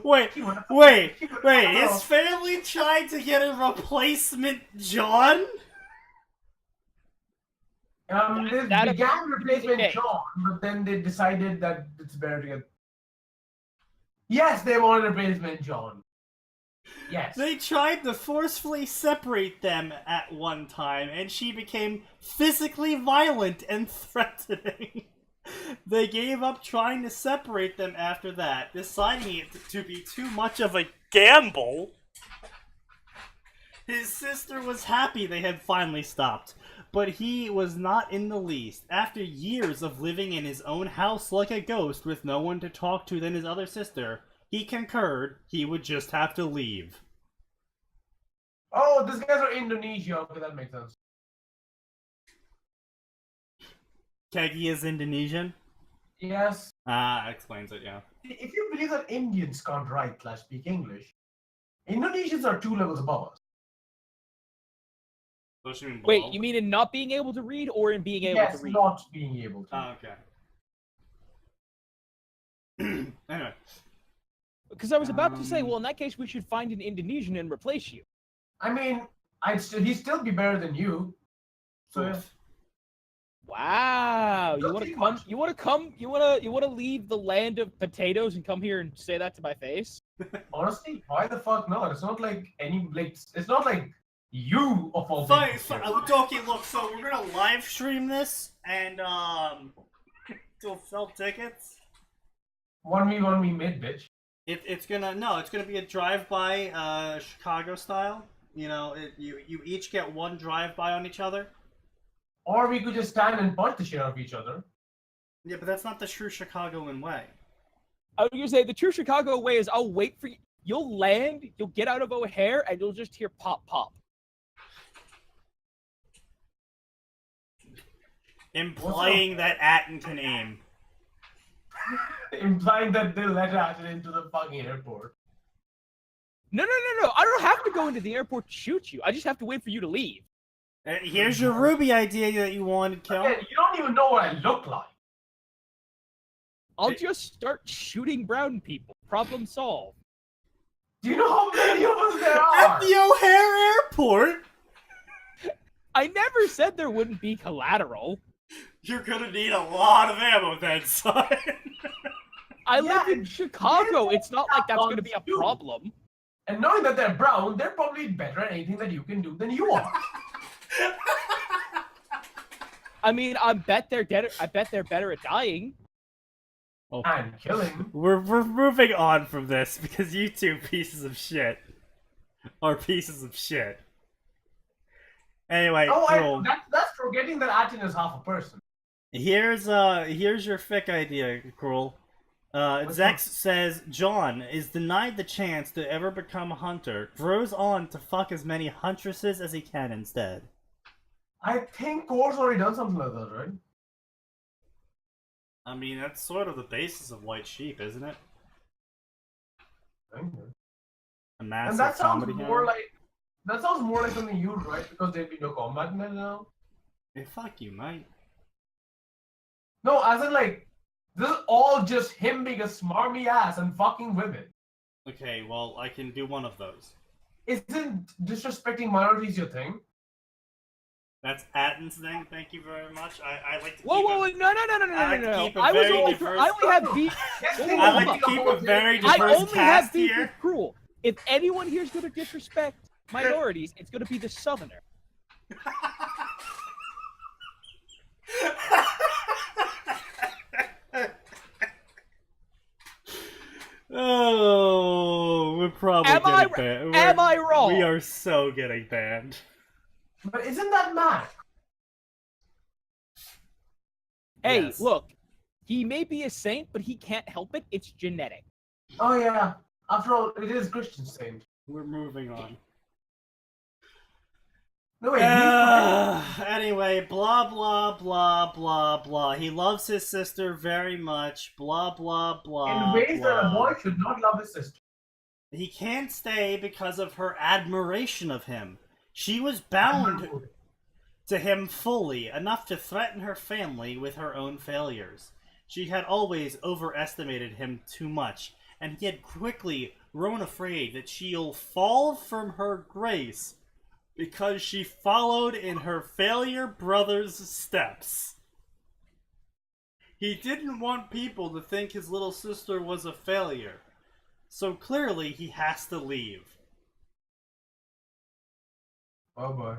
Wait, his family tried to get a replacement John? They That began replacement okay. John, but then they decided that it's better to get... Yes, they wanted replacement John. Yes. They tried to forcefully separate them at one time, and she became physically violent and threatening. They gave up trying to separate them after that, deciding it to be too much of a gamble. His sister was happy they had finally stopped, but he was not in the least. After years of living in his own house like a ghost with no one to talk to than his other sister, he concurred he would just have to leave. Oh, these guys are Indonesia. Okay, that makes sense. Kegi is Indonesian? Yes. Explains it, yeah. If you believe that Indians can't write/speak English, Indonesians are 2 levels above us. What you mean Wait, below? you mean in not being able to read or in being able Yes, to read? not being able to. Oh, okay. Anyway. Because I was about to say, well, in that case, we should find an Indonesian and replace you. I mean, he'd still be better than you. So yeah. Wow, you Don't want to think come? much. You want to come? You want to leave the land of potatoes and come here and say that to my face? Honestly, why the fuck not? It's not like it's not like you of all Fine, people. okay, look, so we're gonna live stream this and to sell tickets. 1v1 mid, bitch. It's gonna be a drive-by, Chicago style. You know, you each get one drive-by on each other. Or we could just stand and punch the shit out of each other. Yeah, but that's not the true Chicagoan way. I was gonna say the true Chicago way is I'll wait for you. You'll land, you'll get out of O'Hare, and you'll just hear pop pop. Implying that Atin can aim. Implying that they'll let Atin into the fucking airport. No. I don't have to go into the airport to shoot you. I just have to wait for you to leave. Here's your Ruby idea that you wanted, Kel. Again, you don't even know what I look like. I'll just start shooting brown people. Problem solved. Do you know how many of us there At are? the O'Hare Airport? I never said there wouldn't be collateral. You're gonna need a lot of ammo then, son. I live in Chicago. It's not like that's going to be a problem. And knowing that they're brown, they're probably better at anything that you can do than you are. I mean, I bet they're better at dying. Oh. And killing. We're moving on from this because you two pieces of shit are pieces of shit. Anyway, cool. That's forgetting that Atin is half a person. Here's your fic idea, Cruel. Zex says John is denied the chance to ever become a hunter, grows on to fuck as many huntresses as he can instead. I think Core's already done something like that, right? I mean, that's sort of the basis of White Sheep, isn't it? A massive And that sounds comedy more genre? like something you'd write because there'd be no combat in it now. Hey, fuck you, mate. No, as in like this is all just him being a smarmy ass and fucking women. Okay, well, I can do one of those. Isn't disrespecting minorities your thing? That's Atin's thing. Thank you very much. I like to keep Whoa, no. I like to keep a I very only have beef. I like to keep a very I diverse only have cast beef here. with Cruel. If anyone here is going to disrespect minorities, it's going to be the Southerner. Oh, we're probably getting banned. Am I wrong? We are so getting banned. But isn't that mad? Hey, Yes. look. He may be a saint, but he can't help it. It's genetic. Oh yeah. After all, it is Christian saint. We're moving on. No wait, he's Anyway, blah blah blah blah blah. He loves his sister very much. Blah blah blah. in ways that a blah. boy should not love his sister. He can't stay because of her admiration of him. She was bound to him fully, enough to threaten her family with her own failures. She had always overestimated him too much, and he had quickly grown afraid that she'll fall from her grace because she followed in her failure brother's steps. He didn't want people to think his little sister was a failure, so clearly he has to leave. Oh boy.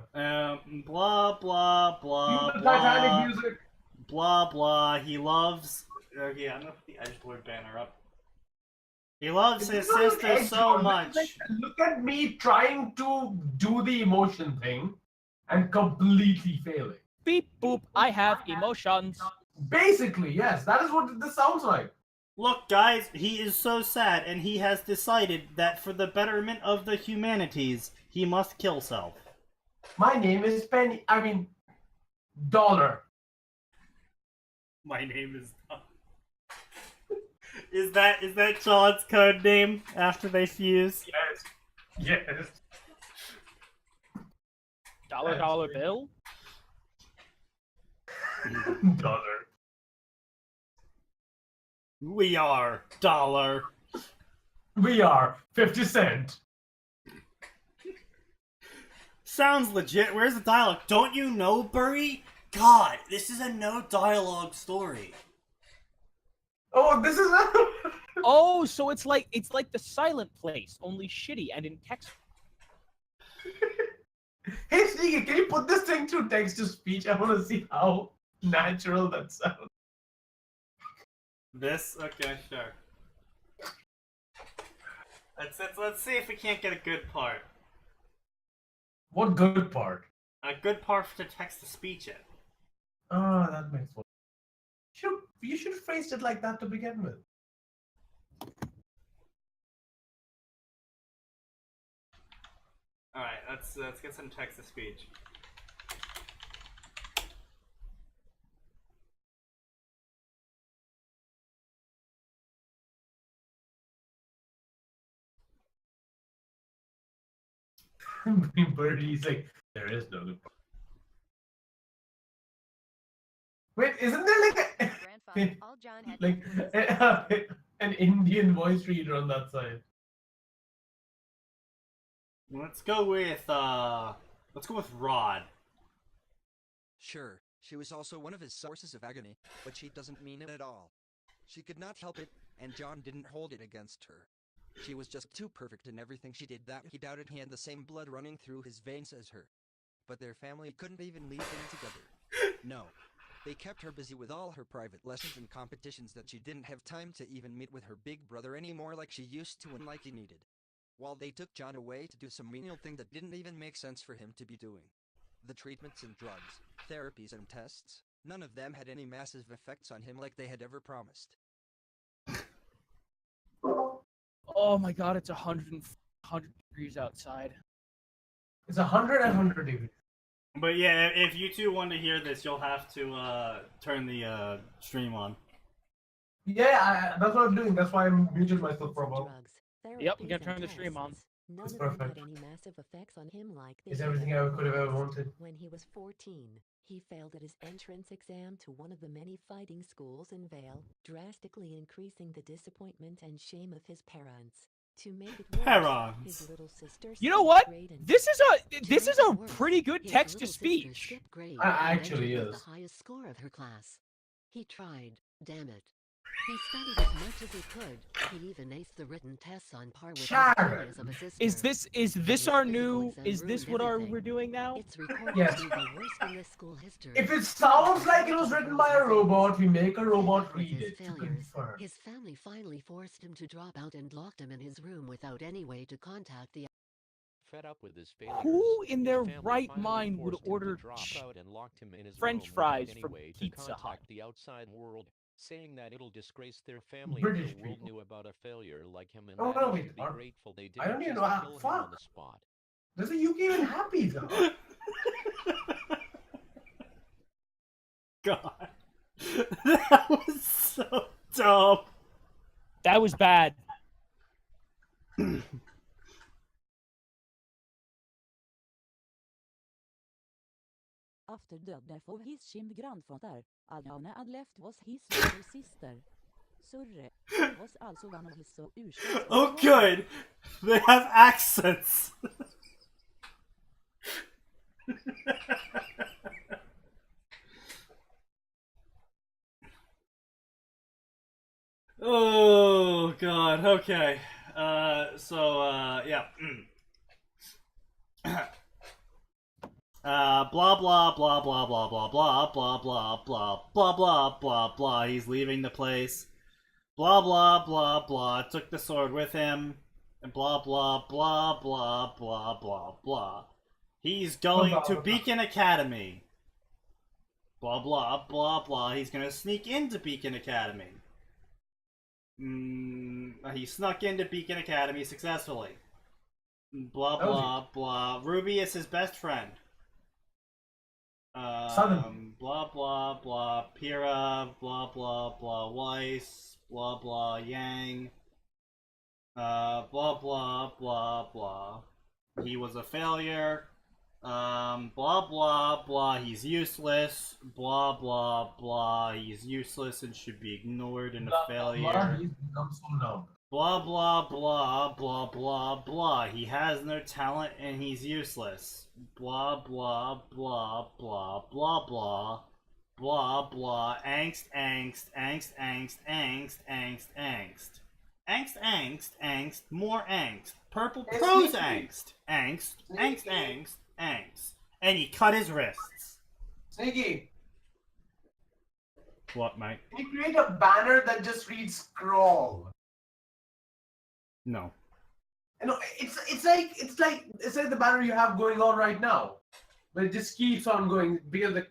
Blah blah blah Cue the blah. Titanic music. Blah blah. He loves. Okay, I'm gonna put the Edgelord banner up. He loves his sister so much. Look at me trying to do the emotion thing and completely failing. Beep boop. I have emotions. Basically, yes, that is what this sounds like. Look, guys, he is so sad, and he has decided that for the betterment of the humanities, he must kill self. My name is Penny. I mean, Dollar. My name is. Is that John's code name after they fuse? Yes. Yes. Dollar bill. Dollar. We are Dollar. We are 50 Cent. Sounds legit. Where's the dialogue? Don't you know, Burry? God, this is a no dialogue story. Oh, this is a... Oh, so it's like the Silent Place, only shitty and in text. Hey, Sneaky, can you put this thing through text to speech? I want to see how natural that sounds. This? Okay, sure. Let's see if we can't get a good part. What good part? A good part to text to speech it. Ah, that makes sense. You should have phrased it like that to begin with. Alright, let's get some text to speech. Birdie's like, there is no good part. Wait, isn't there like All John had like to do was- an Indian voice reader on that side? Let's go with Rod. Sure, she was also one of his sources of agony, but she doesn't mean it at all. She could not help it, and John didn't hold it against her. She was just too perfect in everything she did that he doubted he had the same blood running through his veins as her. But their family couldn't even leave them together. No. They kept her busy with all her private lessons and competitions that she didn't have time to even meet with her big brother anymore like she used to and like he needed. While they took John away to do some menial thing that didn't even make sense for him to be doing. The treatments and drugs, therapies and tests, none of them had any massive effects on him like they had ever promised. Oh my god, it's 100 degrees outside. It's 100 degrees. But yeah, if you two want to hear this, you'll have to turn the stream on. Yeah, that's what I'm doing. That's why I'm muted myself for a while. drugs, Yep, I'm therapies, gonna and turn the stream on. tests. None That's of them had perfect. any massive effects on him like they It's did everything I could have ever wanted. When he was 14, he failed at his entrance exam to one of the many fighting schools in Vale, drastically increasing the disappointment and shame of his parents. To make it worse, Parents. his little sister You know skipped what? grade and This is a make it worse, pretty good his text to little sister speech. skipped grade I and actually entered with is. the highest score of her class. He tried, damn it. He studied as much as he could. He even aced the written tests on par with his Sharon. peers of his sister. Is this His our physical new? exam Is this ruined what everything. we're doing now? It's recorded Yes. to be the worst in this school history. If it sounds like it was written by a robot, we make a robot read His it to failures, confirm. his family finally forced him to drop out and locked him in his room without any way to contact the Fed up with his failures, Who in his their family right finally mind would forced him to order drop out and locked him in his French room without fries any from way to Pizza Hut? contact the outside world. saying that it'll disgrace their family British if the world people. knew about a failure like him, and Oh, that no, he wait, should be aren't- grateful they I didn't don't even just know how. kill him on Fuck. the spot. Does the UK even happy though? God. That was so dumb. That was bad. After the death of his chim grandfather, Alana had left was his little sister. Surre was also one of his ursprungs. Oh, good. They have accents. Oh God. Okay. Yeah. Blah blah blah blah blah blah blah blah blah blah blah blah blah blah. He's leaving the place. Blah blah blah blah. Took the sword with him. And blah blah blah blah blah blah blah. He's going to Beacon Academy. Blah blah blah blah. He's gonna sneak into Beacon Academy. He snuck into Beacon Academy successfully. Blah blah blah. Ruby is his best friend. Blah blah blah. Pyrrha. Blah blah blah. Weiss. Blah blah Yang. Blah blah blah blah. He was a failure. Blah blah blah. He's useless. Blah blah blah. He's useless and should be ignored and a failure. He's become so numb. Blah blah blah blah blah blah. He has no talent and he's useless. Blah blah blah blah blah blah. Blah blah. Angst, angst, angst, angst, angst, angst, angst. Angst, angst, angst, more angst. Purple prose angst. Angst, angst, angst, angst. And he cut his wrists. Sneaky, What, mate? can you create a banner that just reads scroll? No. You know, it's like the banner you have going on right now, but it just keeps on going because the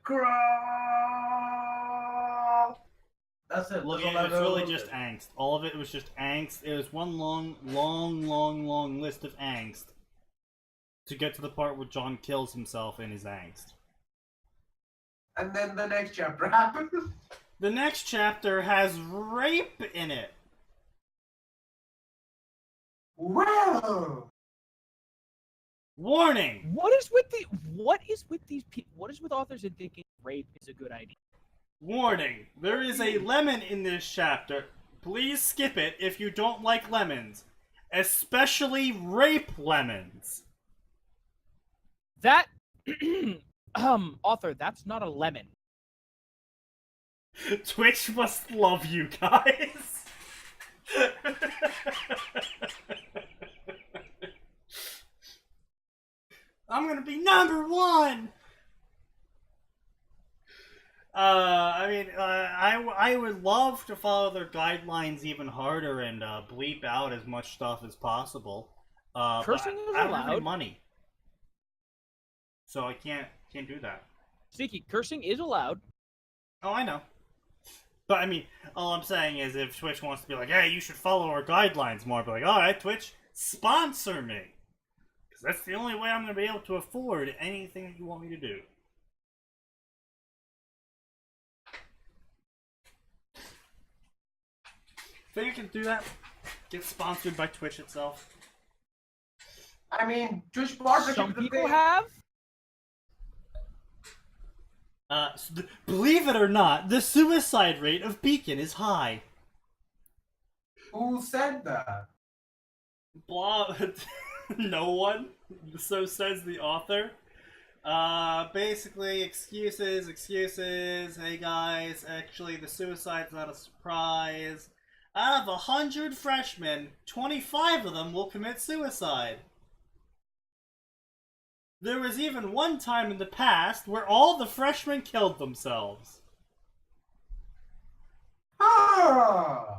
crawl. That's it. Look, That's all it's I really know. just angst. All of it was just angst. It was one long list of angst to get to the part where John kills himself in his angst. And then the next chapter happens. The next chapter has rape in it. Well, Warning! What is with these people? What is with authors that thinking rape is a good idea? Warning! There is a lemon in this chapter. Please skip it if you don't like lemons. Especially rape lemons. That author, that's not a lemon. Twitch must love you guys. I'm gonna be number one. I would love to follow their guidelines even harder and bleep out as much stuff as possible. Cursing but is I don't have any allowed. money, so I can't do that. Sneaky, cursing is allowed. Oh, I know. But I mean, all I'm saying is if Twitch wants to be like, hey, you should follow our guidelines more, I'll be like, alright, Twitch, sponsor me. Because that's the only way I'm going to be able to afford anything that you want me to do. Think I can do that? Get sponsored by Twitch itself? I mean, Twitch partnership Some is a people thing. have. Believe it or not, the suicide rate of Beacon is high. Who said that? Blah. No one. So says the author. Basically, excuses. Hey guys, actually the suicide's not a surprise. Out of 100 freshmen, 25 of them will commit suicide. There was even one time in the past where all the freshmen killed themselves. Ah!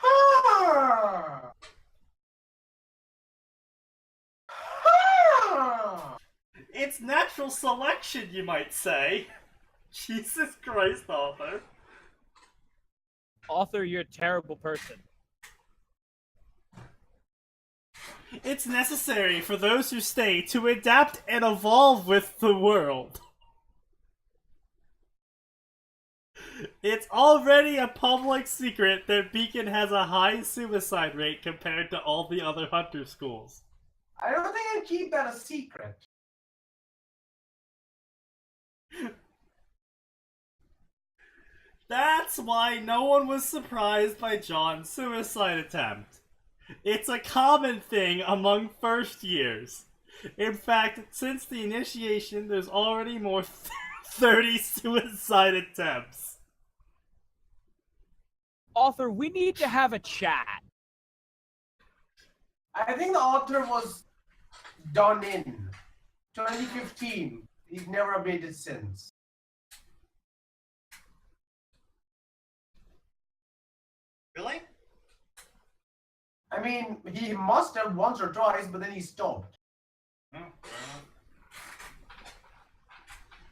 Ah! Ah! It's natural selection, you might say. Jesus Christ, Arthur. Author, you're a terrible person. It's necessary for those who stay to adapt and evolve with the world. It's already a public secret that Beacon has a high suicide rate compared to all the other hunter schools. I don't think I keep that a secret. That's why no one was surprised by John's suicide attempt. It's a common thing among first years. In fact, since the initiation, there's already more 30 suicide attempts. Author, we need to have a chat. I think the author was done in 2015. He's never updated since. Really? I mean, he must have once or twice, but then he stopped.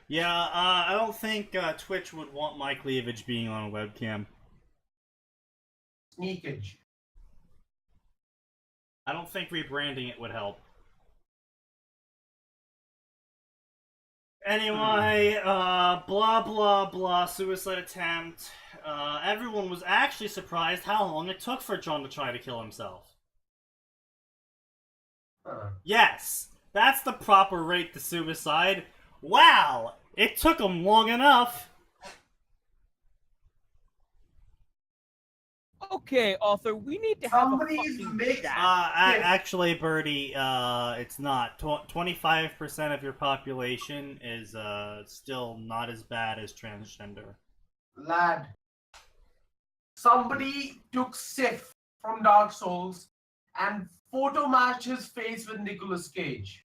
Yeah, I don't think Twitch would want my cleavage being on a webcam. Sneakage. I don't think rebranding it would help. Anyway, blah blah blah, suicide attempt. Everyone was actually surprised how long it took for John to try to kill himself. Yes, that's the proper rate to suicide. Wow, it took him long enough. Okay, author, we need to have Somebody's a fucking mixed. chat. Actually, Birdie, it's not. 25% of your population is still not as bad as transgender. Lad. Somebody took Sif from Dark Souls and photo matched his face with Nicolas Cage.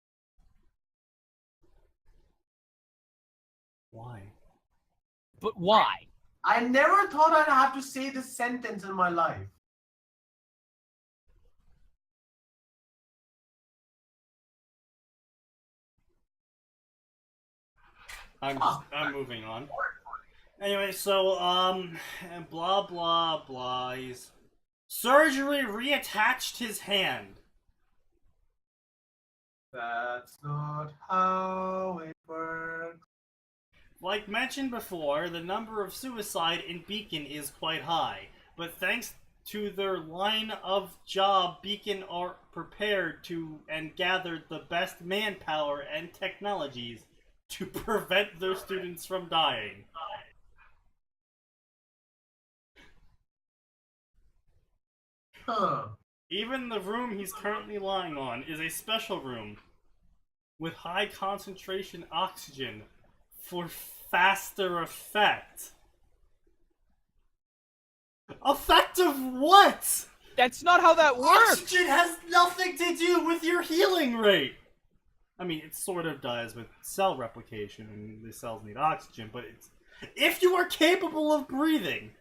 Why? But why? I never thought I'd have to say this sentence in my life. I'm moving on. Anyway, so blah blah blah. Surgery reattached his hand. That's not how it works. Like mentioned before, the number of suicide in Beacon is quite high, but thanks to their line of job, Beacon are prepared to and gathered the best manpower and technologies to prevent their students from dying. Huh. Even the room he's currently lying on is a special room with high concentration oxygen for faster effect. Effect of what? That's not how that works! Oxygen has nothing to do with your healing rate! I mean, it sort of does with cell replication, and the cells need oxygen, but it's... If you are capable of breathing...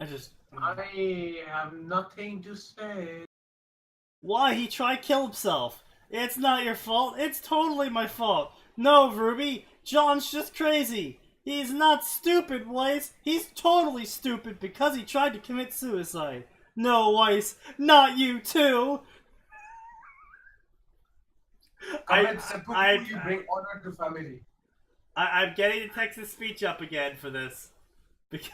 I have nothing to say. Why he tried to kill himself? It's not your fault. It's totally my fault. No, Ruby. John's just crazy. He's not stupid, Weiss. He's totally stupid because he tried to commit suicide. No, Weiss. Not you, too. You bring honor to family. I'm getting the text-to-speech up again for this. Because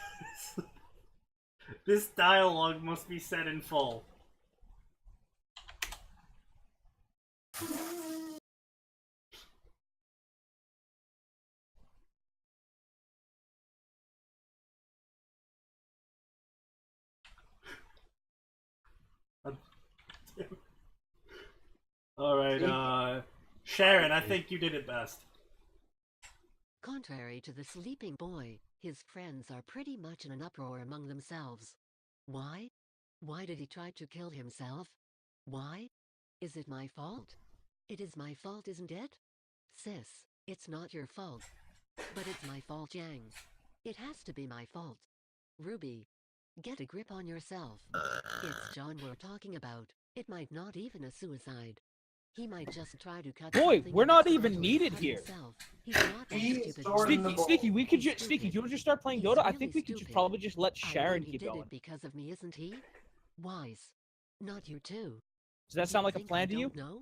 this dialogue must be said in full. Alright, Sharon, I think you did it best. Contrary to the sleeping boy, his friends are pretty much in an uproar among themselves. Why? Why did he try to kill himself? Why? Is it my fault? It is my fault, isn't it? Sis, it's not your fault. But it's my fault, Yang. It has to be my fault. Ruby, Get a grip on yourself. It's John we're talking about. It might not even a suicide. He might just try to cut Boy, something we're in not its even middle and needed cut here. himself. He's not that He's stupid. stored in the Sneaky, we could He's just Sneaky. Do you want to stupid. just start playing He's Dota? I really think we could just stupid. probably just let I Sharon know he keep did going. it because of me, isn't he? Wise. Not you too. Does that sound like a Think plan I to you? don't know?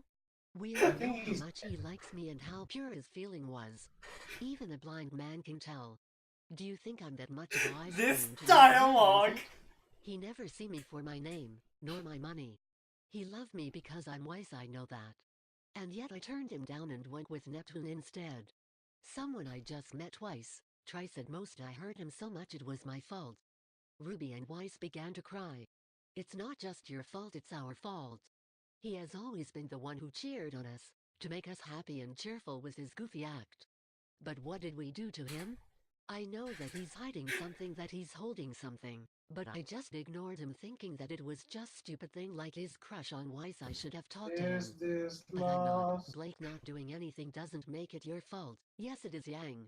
We I all know think how he's- much he likes me and how pure his feeling was. Even a blind man can tell. Do you think I'm that much of a wise This queen to not dialogue! realize it? He never see me for my name, nor my money. He loved me because I'm wise, I know that. And yet I turned him down and went with Neptune instead. Someone I just met twice. Trice at most. I hurt him so much it was my fault. Ruby and Weiss began to cry. It's not just your fault, it's our fault. He has always been the one who cheered on us, to make us happy and cheerful with his goofy act. But what did we do to him? I know that he's hiding something, that he's holding something, but I just ignored him thinking that it was just stupid thing like his crush on Weiss. I should have talked to him. Is this But I'm not. lost? Blake not doing anything doesn't make it your fault. Yes, it is, Yang.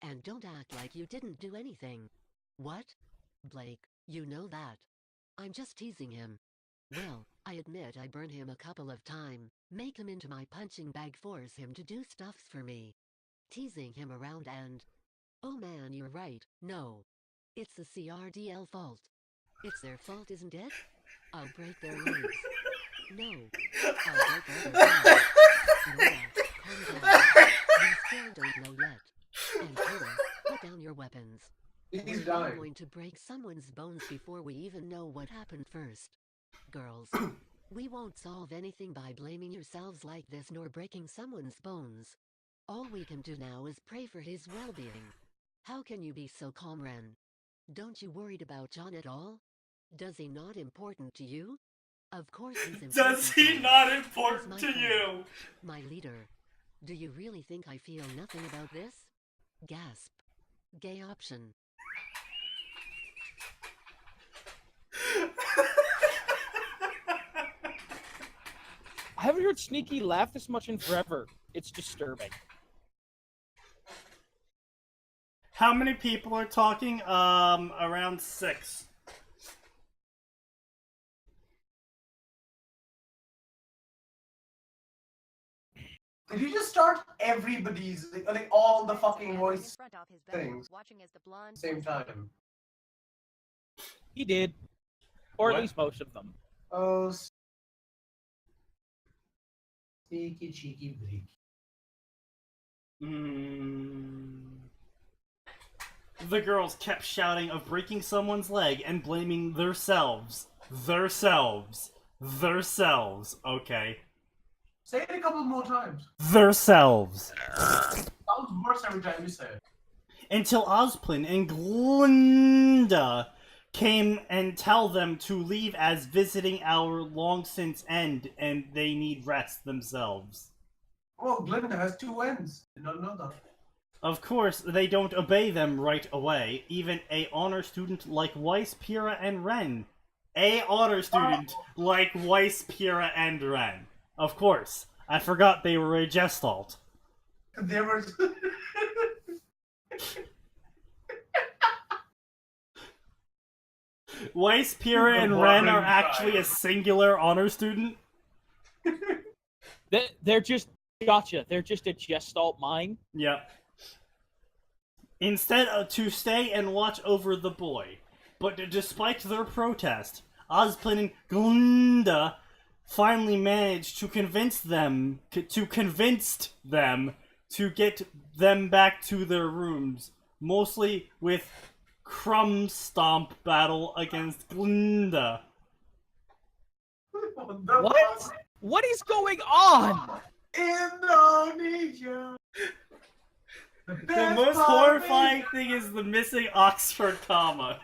And don't act like you didn't do anything. What? Blake, you know that. I'm just teasing him. Well, I admit I burn him a couple of times, make him into my punching bag, force him to do stuffs for me. Teasing him around and... Oh man, you're right. No. It's the CRDL fault. It's their fault, isn't it? I'll break their legs. No. I'll break all their legs. Nora, calm down. We still don't know yet. And Kira, put down your weapons. He's We're dying. going to break someone's bones before we even know what happened first. Girls, we won't solve anything by blaming yourselves like this nor breaking someone's bones. All we can do now is pray for his well-being. How can you be so calm, Ren? Don't you worried about John at all? Does he not important to you? Of course he's important. Does to he me. not He's important my to friend. you? My leader. Do you really think I feel nothing about this? Gasp. Gay option. I haven't heard Sneaky laugh this much in forever. It's disturbing. How many people are talking? Around 6. Did you just start everybody's, like all the fucking voice front off his belly, things watching as the blonde same time? He did. Or What? at least most of them. Oh, sneaky cheeky bleak. The girls kept shouting of breaking someone's leg and blaming themselves. Themselves. Okay. Say it a couple more times. Themselves. Sounds worse every time you say it. Until Ozplin and Glinda came and tell them to leave as visiting hour long since end and they need rest themselves. Oh, Glinda has 2 ends. Did not know that. Of course, they don't obey them right away, even a honor student like Weiss, Pyrrha, and Ren. A honor student like Weiss, Pyrrha, and Ren. Of course. I forgot they were a Gestalt. There was. Weiss, Pyrrha, and Ren are actually a singular honor student. They're just... Gotcha. They're just a Gestalt mine. Yep. Instead of to stay and watch over the boy. But despite their protest, Ozplin and Glinda finally managed to convince them to get them back to their rooms, mostly with Crumb Stomp battle against Glinda. What? What is going on? Indonesia. The most horrifying thing is the missing Oxford comma.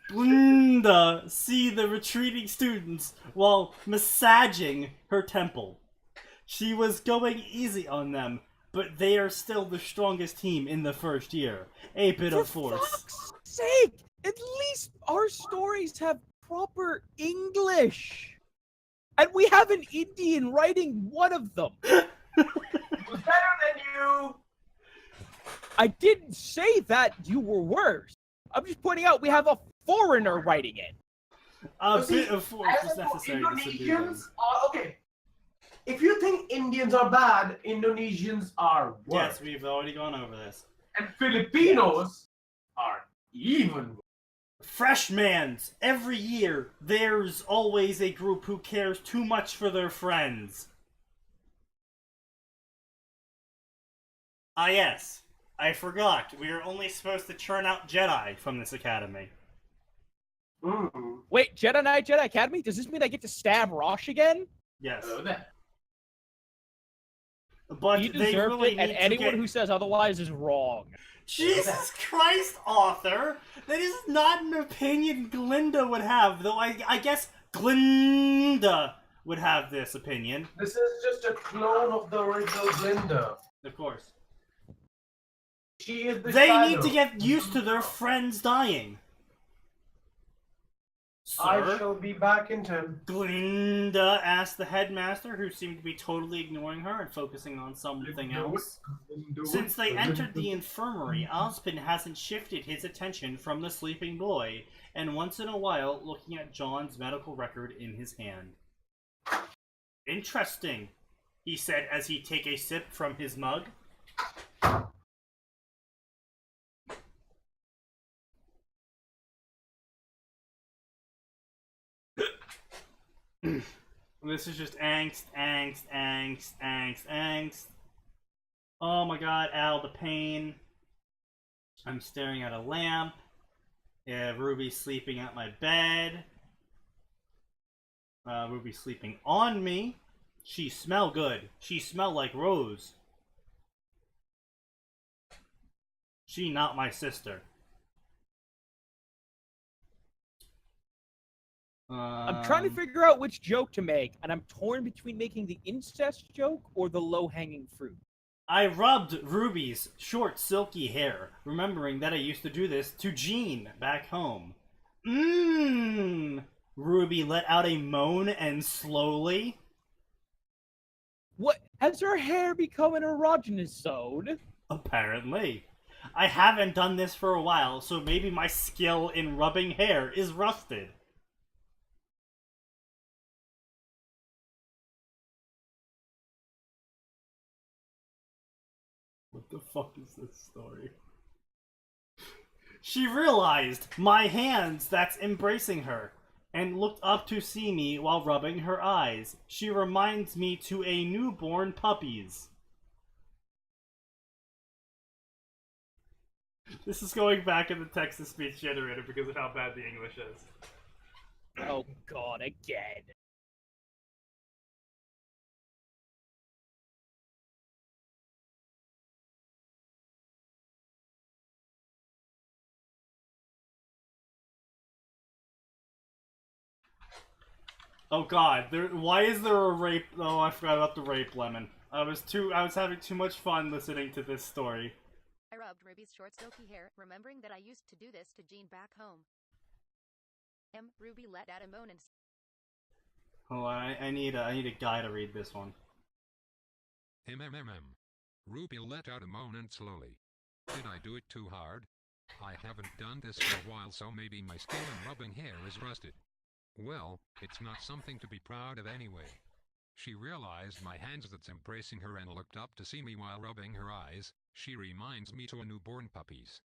Glinda see the retreating students while massaging her temple. She was going easy on them, but they are still the strongest team in the first year. A bit of force. For fuck's sake! At least our stories have proper English! And we have an Indian writing one of them! It was better than you. I didn't say that you were worse. I'm just pointing out we have a foreigner writing it. A See, bit of force as is I know, necessary to subdue them. Indonesians are okay. If you think Indians are bad, Indonesians are worse. Yes, we've already gone over this. And Filipinos are even worse. Freshmans! Every year, there's always a group who cares too much for their friends. Ah yes, I forgot. We are only supposed to churn out Jedi from this academy. Mm. Wait, Jedi Knight Jedi Academy? Does this mean I get to stab Rosh again? Yes. Hello there. But He they deserved really it, and need to anyone get... who says otherwise is wrong. Jesus Christ, author! That is not an opinion Glinda would have, though I guess Glinda would have this opinion. This is just a clone of the original Glinda. Of course. She is the They shadow. need to get used to their friends dying. I Sir? shall be back in 10. Glinda asked the headmaster, who seemed to be totally ignoring her and focusing on something else. Since they entered the infirmary, Ozpin hasn't shifted his attention from the sleeping boy, and once in a while looking at John's medical record in his hand. Interesting, he said as he take a sip from his mug. This is just angst, angst, angst, angst, angst. Oh my god, Al, the pain. I'm staring at a lamp. Yeah, Ruby's sleeping at my bed. Ruby's sleeping on me. She smell good. She smell like Rose. She not my sister. I'm trying to figure out which joke to make, and I'm torn between making the incest joke or the low-hanging fruit. I rubbed Ruby's short, silky hair, remembering that I used to do this to Jean back home. Ruby let out a moan and slowly... What? Has her hair become an erogenous zone? Apparently. I haven't done this for a while, so maybe my skill in rubbing hair is rusted. What the fuck is this story? She realized my hands that's embracing her, and looked up to see me while rubbing her eyes. She reminds me to a newborn puppies. This is going back in the text-to-speech generator because of how bad the English is. Oh god, again. Oh god, why is there a rape? Oh, I forgot about the rape lemon. I was having too much fun listening to this story. I rubbed Ruby's short silky hair, remembering that I used to do this to Jean back home. Ruby let out a moan and... Hold on, I need a guy to read this one. Ruby let out a moan and slowly. Did I do it too hard? I haven't done this for a while, so maybe my skill in rubbing hair is rusted. Well, it's not something to be proud of anyway. She realized my hands that's embracing her and looked up to see me while rubbing her eyes. She reminds me to a newborn puppies.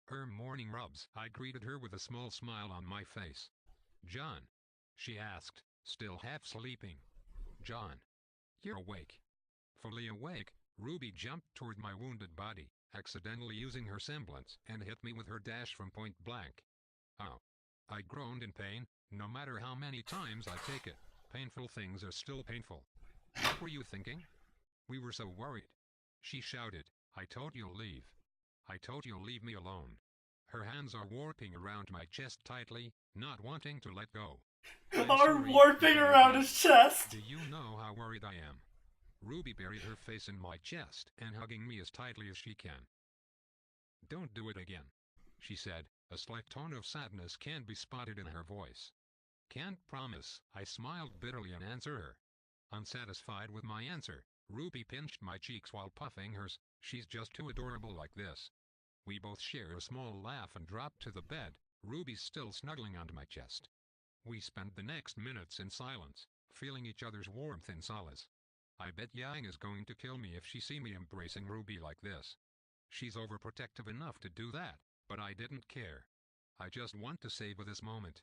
Her morning rubs. I greeted her with a small smile on my face. John? She asked, still half sleeping. John? You're awake. Fully awake, Ruby jumped toward my wounded body, accidentally using her semblance, and hit me with her dash from point blank. Oh. I groaned in pain. No matter how many times I take it, painful things are still painful. What were you thinking? We were so worried. She shouted, I told you'll leave. I told you'll leave me alone. Her hands are warping around my chest tightly, not wanting to let go. Are warping around his chest! Do you know how worried I am? Ruby buried her face in my chest and hugging me as tightly as she can. Don't do it again, she said. A slight tone of sadness can be spotted in her voice. Can't promise, I smiled bitterly and answered her. Unsatisfied with my answer, Ruby pinched my cheeks while puffing hers. She's just too adorable like this. We both share a small laugh and drop to the bed, Ruby's still snuggling onto my chest. We spent the next minutes in silence, feeling each other's warmth and solace. I bet Yang is going to kill me if she see me embracing Ruby like this. She's overprotective enough to do that, but I didn't care. I just want to savor this moment.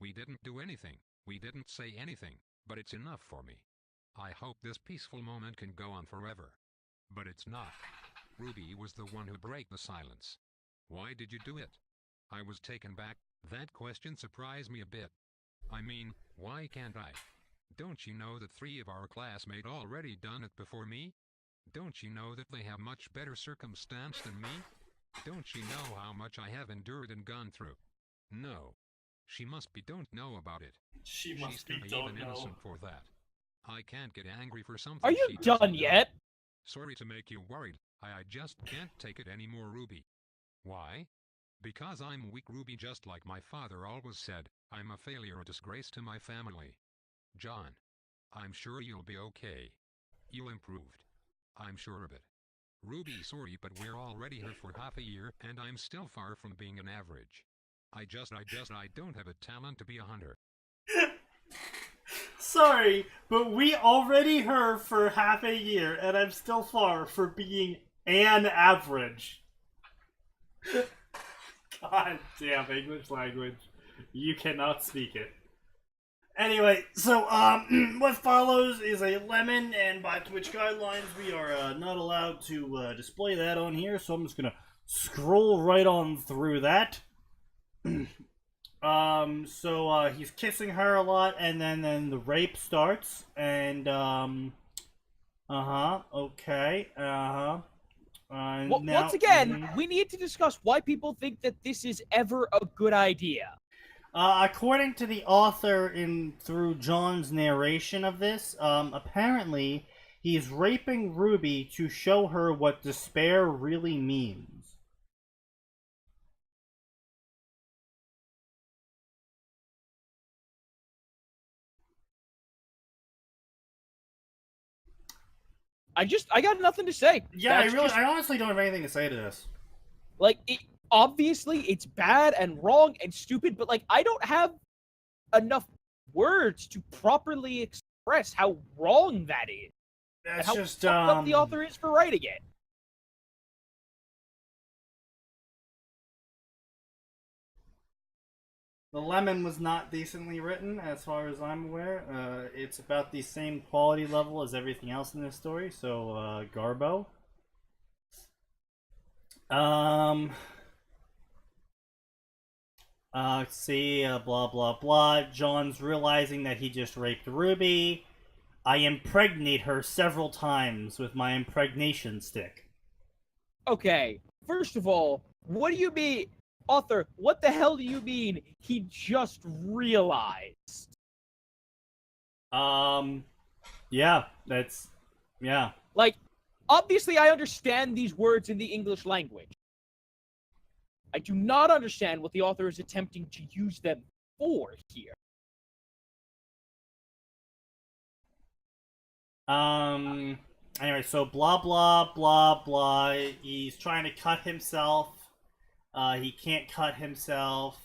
We didn't do anything, we didn't say anything, but it's enough for me. I hope this peaceful moment can go on forever. But it's not. Ruby was the one who broke the silence. Why did you do it? I was taken back. That question surprised me a bit. I mean, why can't I? Don't you know that 3 of our classmates already done it before me? Don't you know that they have much better circumstance than me? Don't you know how much I have endured and gone through? No. She must be don't know about it. She must be She's don't even know. innocent for that. I can't get angry for something. Are you she doesn't done know. yet? Sorry to make you worried. I just can't take it anymore, Ruby. Why? Because I'm weak, Ruby, just like my father always said. I'm a failure, a disgrace to my family. John, I'm sure you'll be okay. You improved. I'm sure of it. Ruby, sorry, but we're already here for half a year, and I'm still far from being an average. I don't have a talent to be a hunter. Sorry, but we already heard for half a year, and I'm still far from being an average. God damn English language. You cannot speak it. Anyway, so, what follows is a lemon, and by Twitch guidelines, we are not allowed to display that on here, so I'm just gonna scroll right on through that. So he's kissing her a lot, and then the rape starts, and, okay, Well, now, once again, we need to discuss why people think that this is ever a good idea. According to the author through John's narration of this, apparently he's raping Ruby to show her what despair really means. I got nothing to say. Yeah, That's I honestly don't have anything to say to this. Like, obviously, it's bad and wrong and stupid, but, like, I don't have enough words to properly express how wrong that is. That's and how just, fucked up the author is for writing it. The lemon was not decently written, as far as I'm aware. It's about the same quality level as everything else in this story, so, Garbo. Let's see, blah blah blah. John's realizing that he just raped Ruby. I impregnate her several times with my impregnation stick. Okay, first of all, what do you mean? Author, what the hell do you mean he just realized? Yeah, yeah. Like, obviously I understand these words in the English language. I do not understand what the author is attempting to use them for here. Anyway, so blah blah blah blah. He's trying to cut himself. He can't cut himself.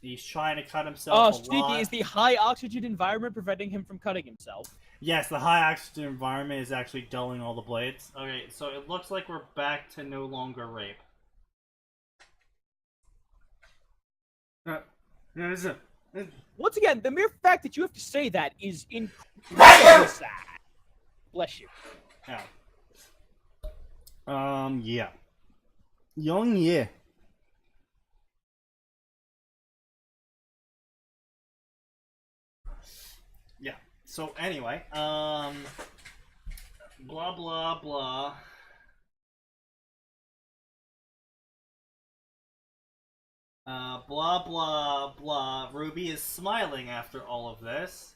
He's trying to cut himself a lot. Is the high oxygen environment preventing him from cutting himself? Yes, the high oxygen environment is actually dulling all the blades. Okay, so it looks like we're back to no longer rape. Once again, the mere fact that you have to say that is incredibly sad. Bless you. Yeah. Yeah. Young, yeah. Yeah. So anyway, blah blah blah. Blah blah blah. Ruby is smiling after all of this.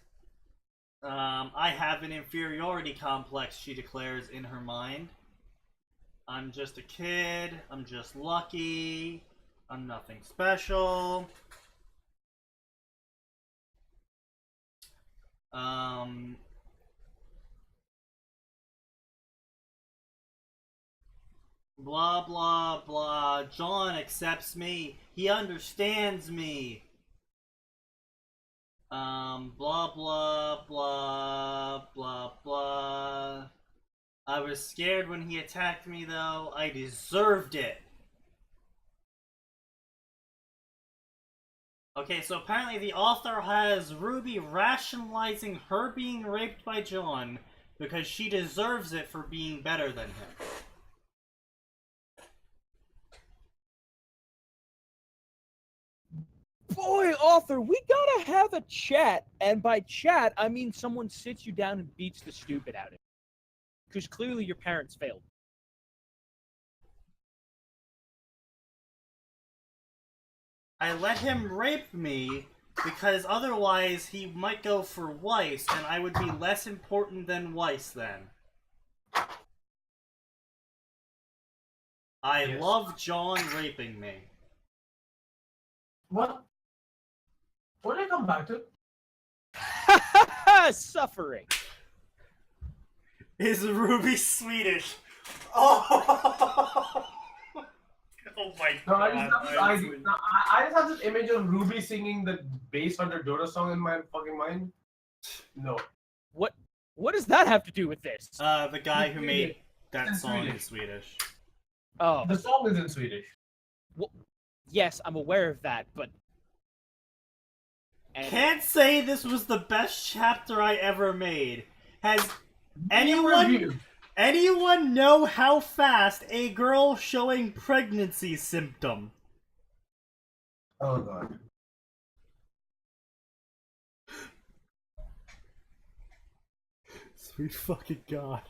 I have an inferiority complex, she declares in her mind. I'm just a kid. I'm just lucky. I'm nothing special. Blah blah blah. John accepts me. He understands me. Blah blah blah blah blah. I was scared when he attacked me though. I deserved it. Okay, so apparently the author has Ruby rationalizing her being raped by John because she deserves it for being better than him. Boy, author, we gotta have a chat, and by chat, I mean someone sits you down and beats the stupid out of you. Because clearly your parents failed. I let him rape me because otherwise he might go for Weiss, and I would be less important than Weiss then. I love John raping me. What? What did I come back to? Suffering. Is Ruby Swedish? Oh! Oh my No, god. I just have this image of Ruby singing the bass under Dota song in my fucking mind. No. What does that have to do with this? The guy who made that in song Swedish. is Swedish. Oh. The song is in Swedish. Well, yes, I'm aware of that, but... Can't say this was the best chapter I ever made. Has anyone know how fast a girl showing pregnancy symptom? Oh god. Sweet fucking god.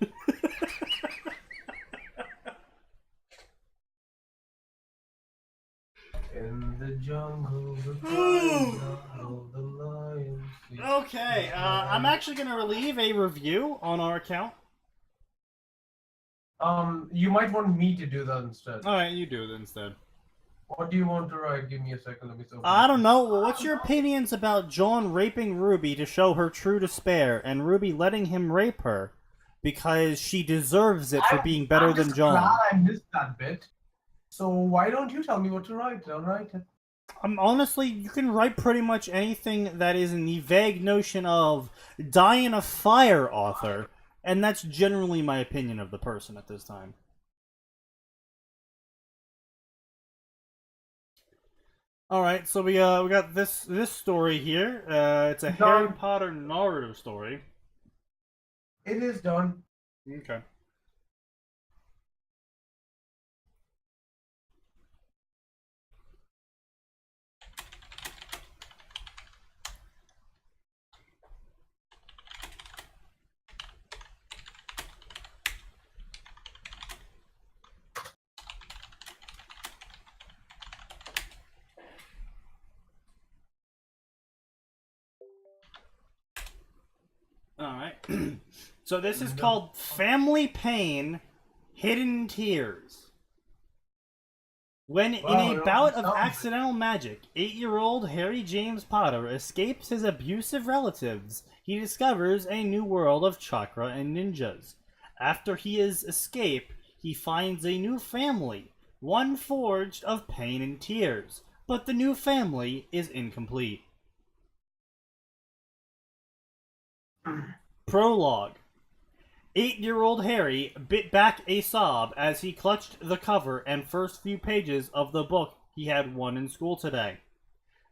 In the jungle, the lions. Okay, I'm actually gonna leave a review on our account. You might want me to do that instead. Alright, you do it instead. What do you want to write? Give me a second, let me see. I don't know. Well, what's your opinions about John raping Ruby to show her true despair, and Ruby letting him rape her because she deserves it for being better than John? I missed that bit. So why don't you tell me what to write? I'll write it. Honestly, you can write pretty much anything that is in the vague notion of die in a fire, author, and that's generally my opinion of the person at this time. All right, so we got this story here. It's a Harry Potter Naruto story. It is done. Okay. Alright. So this is called Family Pain, Hidden Tears. When in a bout of accidental magic, 8-year-old Harry James Potter escapes his abusive relatives, he discovers a new world of chakra and ninjas. After his escape, he finds a new family, one forged of pain and tears, but the new family is incomplete. Prologue. 8-year-old Harry bit back a sob as he clutched the cover and first few pages of the book he had won in school today.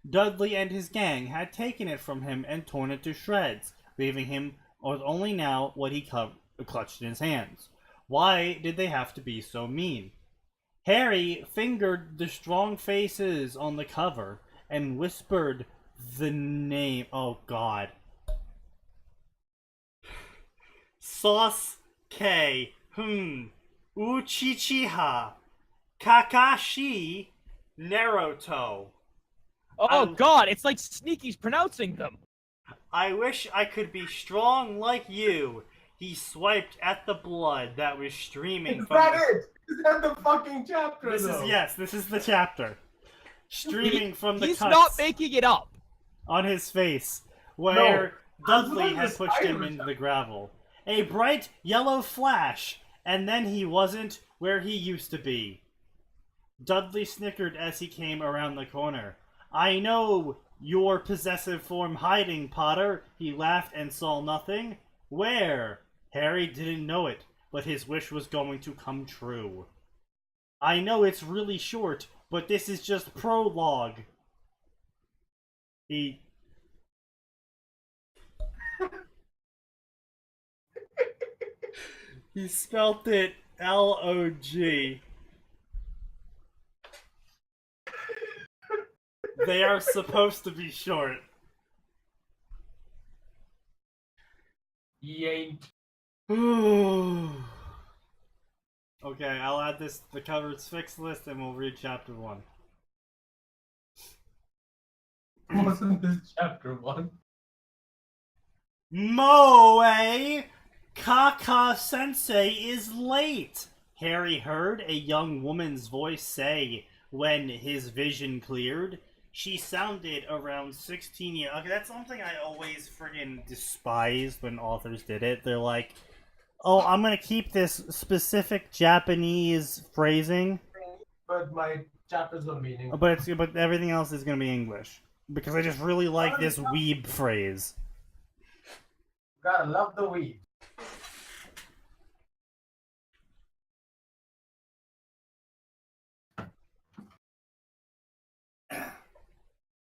Dudley and his gang had taken it from him and torn it to shreds, leaving him with only now what he clutched in his hands. Why did they have to be so mean? Harry fingered the strong faces on the cover and whispered the name. Oh god. Sauce K. Uchichiha. Kakashi. Naruto. Oh god, it's like Sneaky's pronouncing them. I wish I could be strong like you. He swiped at the blood that was streaming Is from that it? Is that the fucking chapter, This though? is, yes, this is the chapter. Streaming from the He's cuts not making it up. on his face, where Dudley had pushed him into the gravel. A bright yellow flash, and then he wasn't where he used to be. Dudley snickered as he came around the corner. I know your possessive form hiding, Potter. He laughed and saw nothing. Where? Harry didn't know it, but his wish was going to come true. I know it's really short, but this is just prologue. He spelt it L-O-G. They are supposed to be short. Yank. Okay, I'll add this to the cover's fixed list and we'll read chapter 1. Wasn't this chapter 1? Moe! Kaka-sensei is late! Harry heard a young woman's voice say when his vision cleared. She sounded around 16 years. Okay, that's something I always friggin' despised when authors did it. They're like, oh, I'm gonna keep this specific Japanese phrasing, But my chapter's gonna be in English. but everything else is gonna be English. Because I just really like this weeb phrase. Gotta love the weed.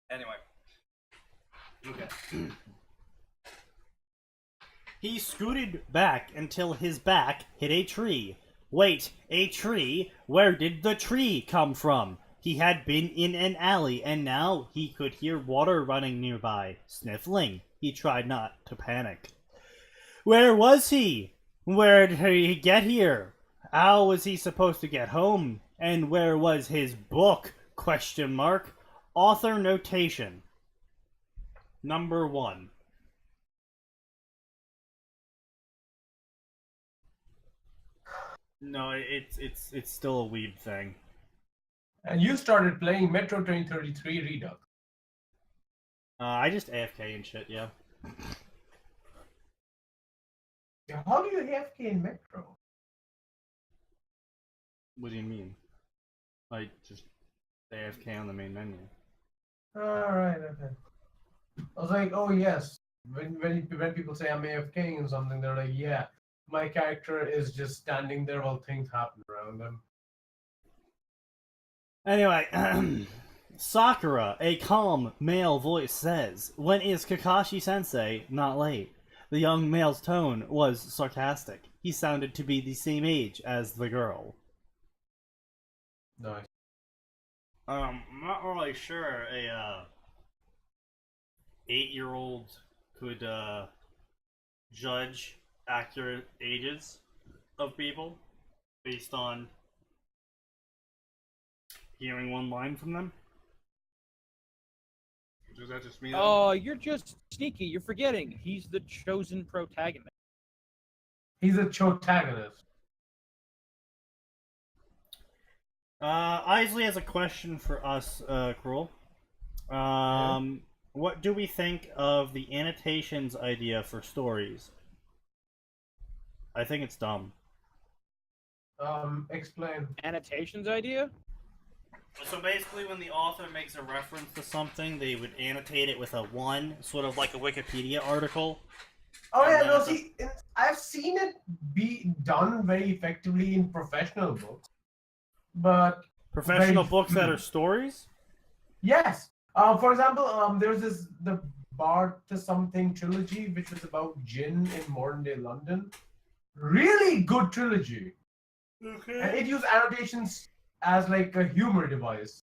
Anyway. Okay. He scooted back until his back hit a tree. Wait, a tree? Where did the tree come from? He had been in an alley, and now he could hear water running nearby. Sniffling, he tried not to panic. Where was he? Where did he get here? How was he supposed to get home? And where was his book? Question mark. Author notation. Number 1. No, it's still a weeb thing. And you started playing Metro 2033 Redux. I just AFK and shit, yeah. Yeah, how do you AFK in Metro? What do you mean? Like, just AFK on the main menu. Alright, okay. I was like, oh yes. When people say I'm AFKing and something, they're like, yeah, my character is just standing there while things happen around them. Anyway, Sakura, a calm male voice says, when is Kakashi-sensei not late? The young male's tone was sarcastic. He sounded to be the same age as the girl. Nice. I'm not really sure a 8-year-old could judge accurate ages of people based on hearing one line from them. Is that just me? Oh, you're just sneaky. You're forgetting. He's the chosen protagonist. He's a chotagonist. Isley has a question for us, Cruel. What do we think of the annotations idea for stories? I think it's dumb. Explain. Annotations idea? So basically, when the author makes a reference to something, they would annotate it with a 1, sort of like a Wikipedia article. Oh yeah, no, see, I've seen it be done very effectively in professional books, but Professional books that are stories? yes. For example, there's the Bard to Something trilogy, which was about gin in modern day London. Really good trilogy. Okay. And it used annotations as like a humor device.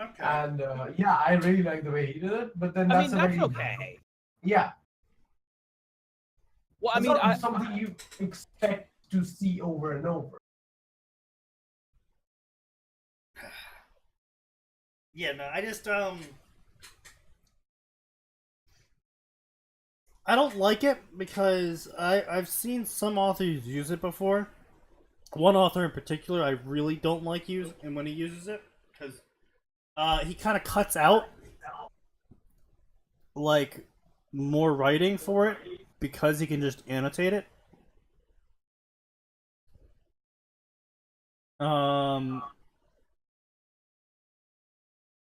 Okay. And yeah, I really like the way he did it. But then that's okay. Yeah. Well, I It's mean, not something you expect to see over and over. Yeah, no, I just, I don't like it because I've seen some authors use it before. One author in particular I really don't like and when he uses it, because he kind of cuts out, like, more writing for it because he can just annotate it.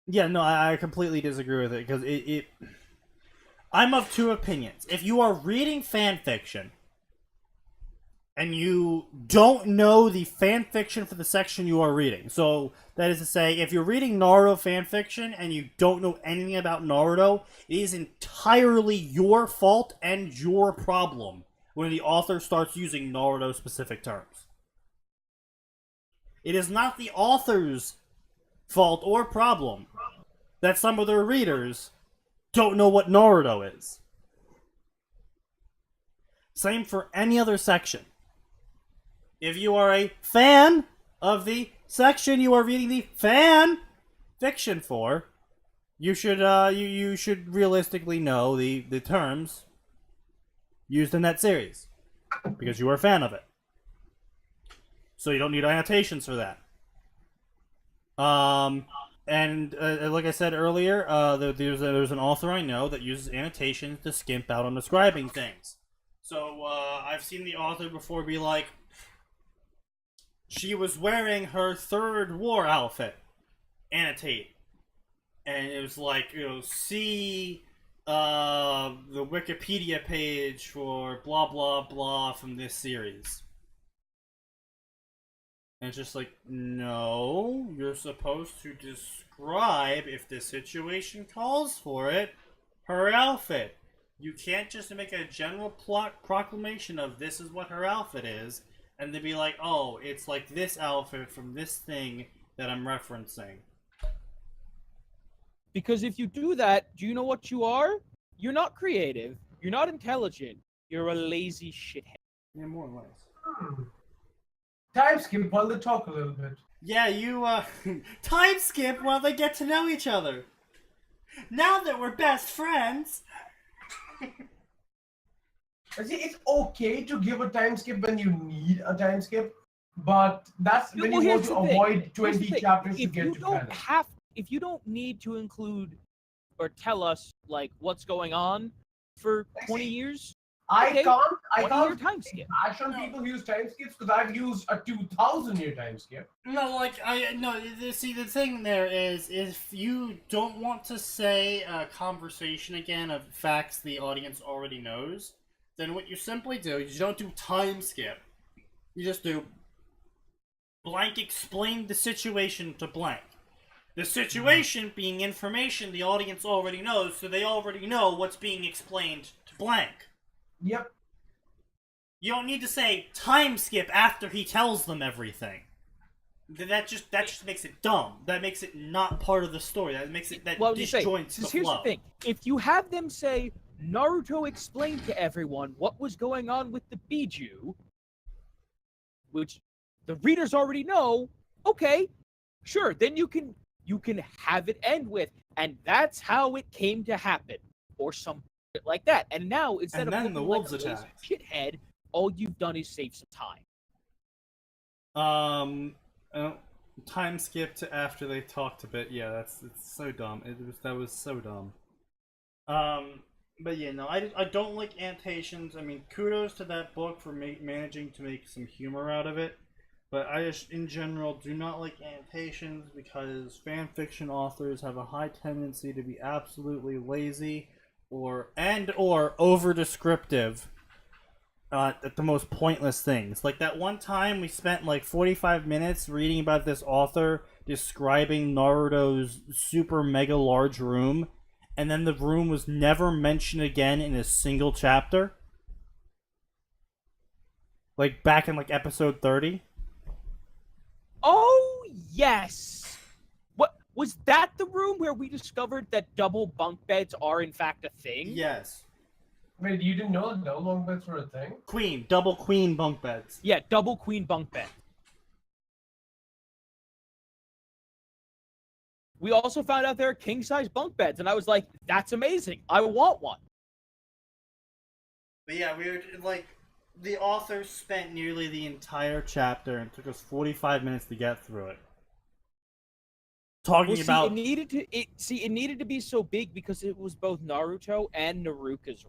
Yeah, no, I completely disagree with it because I'm of two opinions. If you are reading fan fiction and you don't know the fan fiction for the section you are reading, so that is to say, if you're reading Naruto fan fiction and you don't know anything about Naruto, it is entirely your fault and your problem when the author starts using Naruto specific terms. It is not the author's fault or problem that some of their readers don't know what Naruto is. Same for any other section. If you are a fan of the section you are reading the fan fiction for, you should you should realistically know the terms used in that series because you are a fan of it. So you don't need annotations for that. And like I said earlier, there's an author I know that uses annotations to skimp out on describing things. So I've seen the author before be like, she was wearing her third war outfit, annotate, and it was like, see the Wikipedia page for blah blah blah from this series. And it's just like, no, you're supposed to describe, if the situation calls for it, her outfit. You can't just make a general proclamation of this is what her outfit is, and then be like, oh, it's like this outfit from this thing that I'm referencing. Because if you do that, do you know what you are? You're not creative. You're not intelligent. You're a lazy shithead. Yeah, more or less. Time skip while they talk a little bit. Yeah, you, time skip while they get to know each other. Now that we're best friends. See, it's okay to give a time skip when you need a time skip, but that's when you want to avoid 20 chapters to get to canon. If you don't need to include or tell us like what's going on for 20 years, I can't time skip. bash on people who use time skips because I've used a 2,000-year time skip. No, see, the thing there is, if you don't want to say a conversation again of facts the audience already knows, then what you simply do is you don't do time skip. You just do blank explain the situation to blank. The situation being information the audience already knows, so they already know what's being explained to blank. Yep. You don't need to say time skip after he tells them everything. That just makes it dumb. That makes it not part of the story. That makes it disjoints the flow. Here's the thing: if you have them say Naruto explained to everyone what was going on with the Biju, which the readers already know, okay, sure, then you can have it end with, and that's how it came to happen, or some shit like that. And now instead of the wolves attack, shithead, all you've done is save some time. Time skip to after they talked a bit. Yeah, it's so dumb. That was so dumb. But yeah, no, I don't like annotations. I mean, kudos to that book for managing to make some humor out of it. But I just, in general, do not like annotations because fan fiction authors have a high tendency to be absolutely lazy or over descriptive at the most pointless things. Like that one time we spent like 45 minutes reading about this author describing Naruto's super mega large room, and then the room was never mentioned again in a single chapter. Like back in like episode 30. Oh, yes. What was that the room where we discovered that double bunk beds are in fact a thing? Yes. Wait, you didn't know double bunk beds were a thing? Double queen bunk beds. Yeah, double queen bunk bed. We also found out there are king-size bunk beds, and I was like, that's amazing. I want one. But yeah, we were like, the author spent nearly the entire chapter and took us 45 minutes to get through it. talking Well, about. it needed to be so big because it was both Naruto and Naruka's.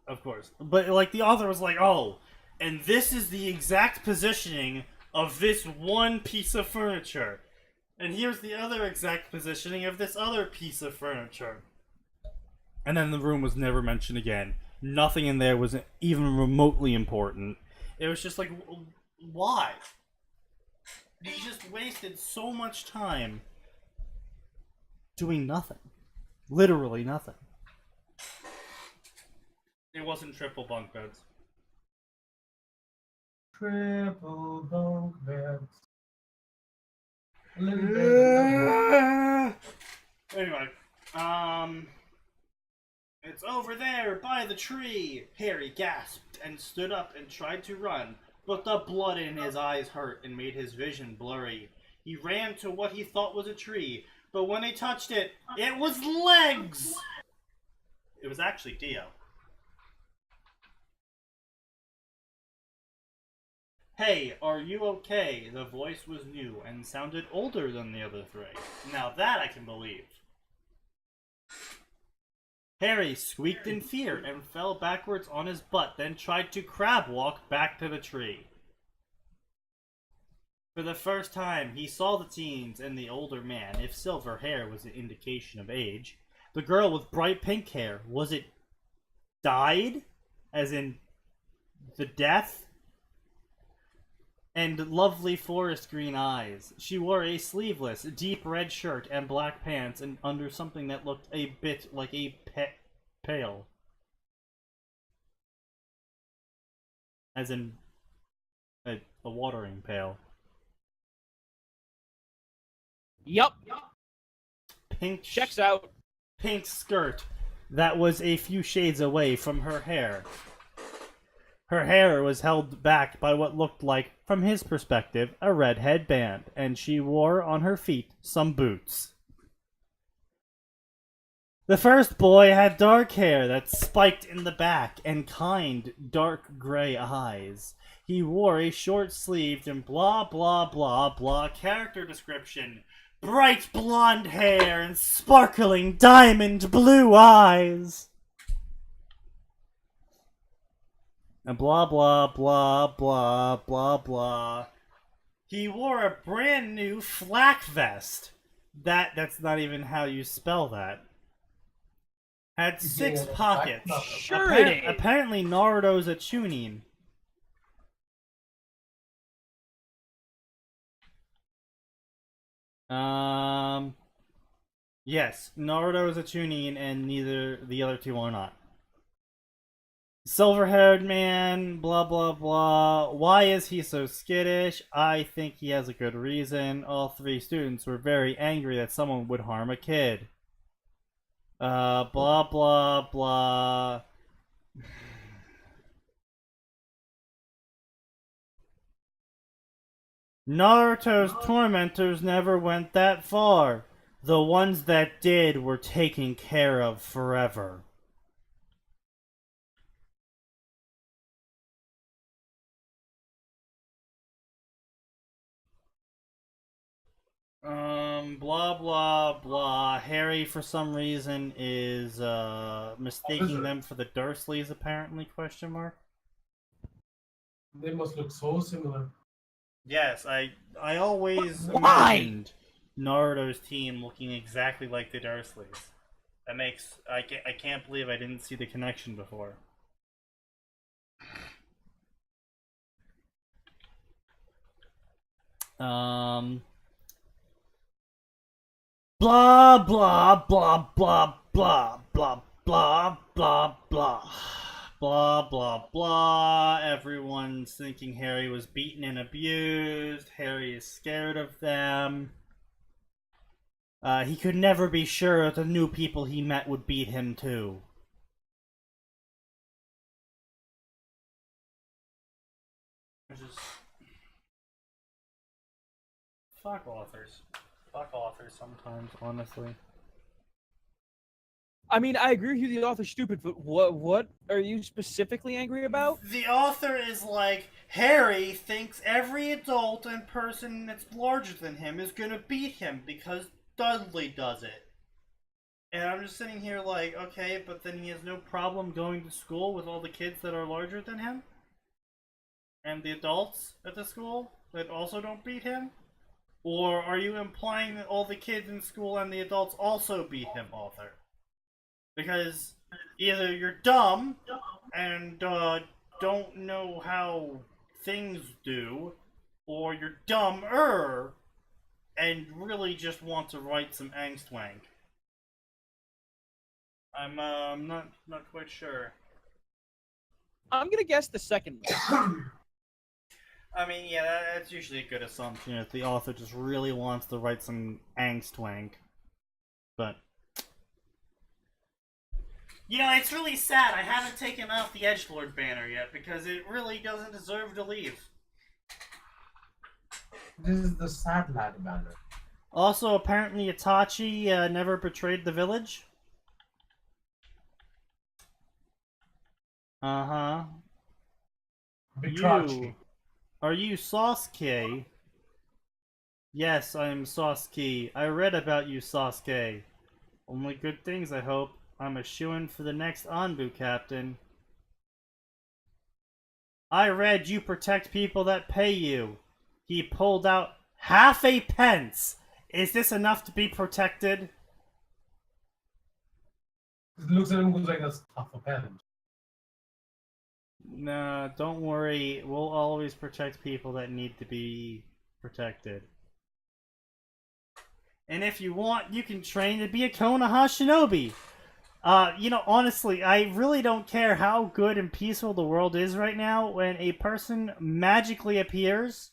Of course. But, like, the author was like, oh, and this is the exact positioning of this one piece of furniture. And here's the other exact positioning of this other piece of furniture. And then the room was never mentioned again. Nothing in there was even remotely important. It was just like, why? You just wasted so much time doing nothing. Literally nothing. It wasn't triple bunk beds. Triple bunk beds. A little bit. Anyway, it's over there by the tree. Harry gasped and stood up and tried to run, but the blood in his eyes hurt and made his vision blurry. He ran to what he thought was a tree, but when he touched it, it was legs! It was actually Dio. Hey, are you okay? The voice was new and sounded older than the other three. Now that I can believe. Harry squeaked in fear and fell backwards on his butt, then tried to crab walk back to the tree. For the first time, he saw the teens and the older man, if silver hair was an indication of age. The girl with bright pink hair, was it dyed? As in the death? And lovely forest green eyes. She wore a sleeveless, deep red shirt and black pants, and under something that looked a bit like a pail. As in a watering pail. Yup. Pink Checks out. Pink skirt that was a few shades away from her hair. Her hair was held back by what looked like, from his perspective, a red headband, and she wore on her feet some boots. The first boy had dark hair that spiked in the back and kind, dark gray eyes. He wore a short-sleeved and blah blah blah blah character description. Bright blonde hair and sparkling diamond blue eyes. And blah blah blah blah blah blah. He wore a brand new flak vest. That's not even how you spell that. Had 6 pockets. Sure it is. Apparently Naruto's a chunin. Yes, Naruto is a chunin and neither the other two are not. Silver-haired man, blah blah blah. Why is he so skittish? I think he has a good reason. All 3 students were very angry that someone would harm a kid. Blah blah blah. Naruto's tormentors never went that far. The ones that did were taken care of forever. Blah blah blah. Harry, for some reason, is mistaking them for the Dursleys, apparently, question mark. They must look so similar. Yes, I always Why? imagined Naruto's team looking exactly like the Dursleys. That makes I can't believe I didn't see the connection before. Blah blah blah blah blah blah blah blah blah blah blah blah. Everyone's thinking Harry was beaten and abused. Harry is scared of them. He could never be sure that the new people he met would beat him too. Just fuck authors. Fuck authors sometimes, honestly. I mean, I agree with you. The author's stupid, but what are you specifically angry about? The author is like, Harry thinks every adult and person that's larger than him is gonna beat him because Dudley does it. And I'm just sitting here like, okay, but then he has no problem going to school with all the kids that are larger than him? And the adults at the school that also don't beat him? Or are you implying that all the kids in school and the adults also beat him, author? Because either you're dumb and don't know how things do, or you're dumber and really just want to write some angst wank. I'm not quite sure. I'm gonna guess the second one. I mean, yeah, that's usually a good assumption if the author just really wants to write some angst wank. But you know, it's really sad. I haven't taken off the edgelord banner yet because it really doesn't deserve to leave. This is the sad lad banner. Also, apparently Itachi never betrayed the village. Uh-huh. Betrachi. Are you Sasuke? Yes, I am Sasuke. I read about you, Sasuke. Only good things, I hope. I'm a shoo-in for the next Anbu captain. I read you protect people that pay you. He pulled out half a pence. Is this enough to be protected? It looks at him who's like a half a pen. Nah, don't worry. We'll always protect people that need to be protected. And if you want, you can train to be a Konoha shinobi. You know, honestly, I really don't care how good and peaceful the world is right now. When a person magically appears,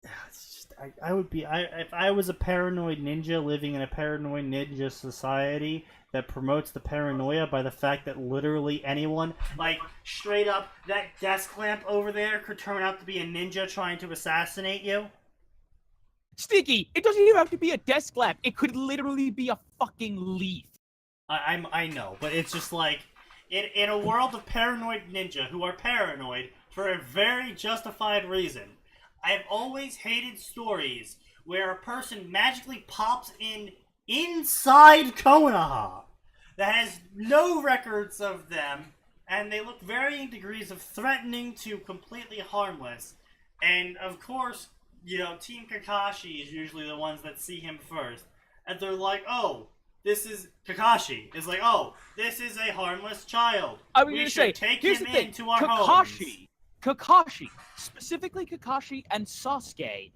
it's just, I would be, if I was a paranoid ninja living in a paranoid ninja society that promotes the paranoia by the fact that literally anyone, like, straight up, that desk lamp over there could turn out to be a ninja trying to assassinate you. Sneaky, it doesn't even have to be a desk lamp. It could literally be a fucking leaf. I know, but it's just like, in a world of paranoid ninja who are paranoid for a very justified reason, I've always hated stories where a person magically pops in inside Konoha that has no records of them, and they look varying degrees of threatening to completely harmless. And of course, you know, Team Kakashi is usually the ones that see him first. And they're like, oh, this is Kakashi. It's like, oh, this is a harmless child. I was we gonna should say, take here's him the thing. into our homes. Kakashi, specifically Kakashi and Sasuke,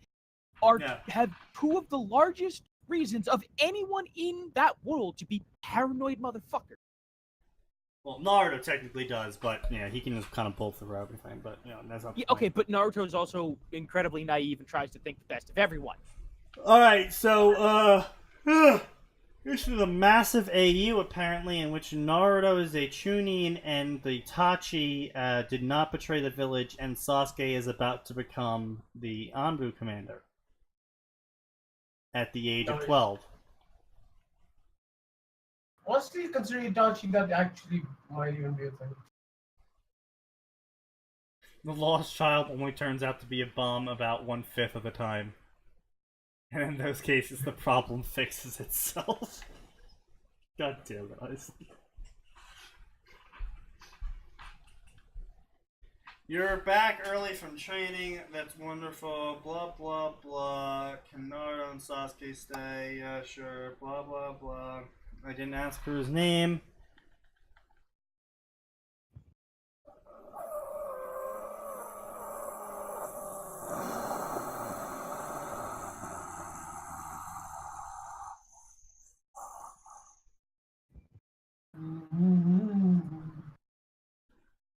have two of the largest reasons of anyone in that world to be paranoid motherfucker. Well, Naruto technically does, but yeah, he can just kind of pull through everything. But you know, that's not. Yeah, okay, but Naruto is also incredibly naive and tries to think the best of everyone. All right, so this is a massive AU apparently in which Naruto is a Chunin and the Itachi did not betray the village, and Sasuke is about to become the Anbu commander at the age of 12. Honestly, considering Itachi, that actually might even be a thing. The lost child only turns out to be a bum about 1/5 of the time. And in those cases, the problem fixes itself. God damn it, honestly. You're back early from training. That's wonderful. Blah, blah, blah. Can Naruto and Sasuke stay? Yeah, sure. Blah, blah, blah. I didn't ask for his name.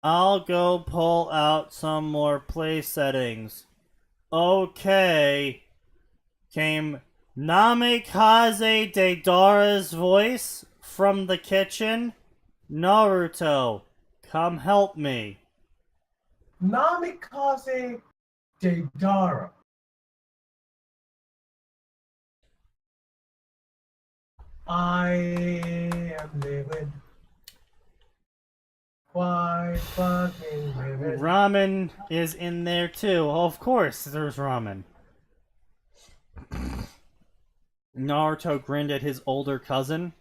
I'll go pull out some more play settings. Okay. Came Namikaze Deidara's voice from the kitchen. Naruto, come help me. Namikaze Deidara. I am living. Why fucking living? Ramen is in there too. Of course, there's ramen. Naruto grinned at his older cousin.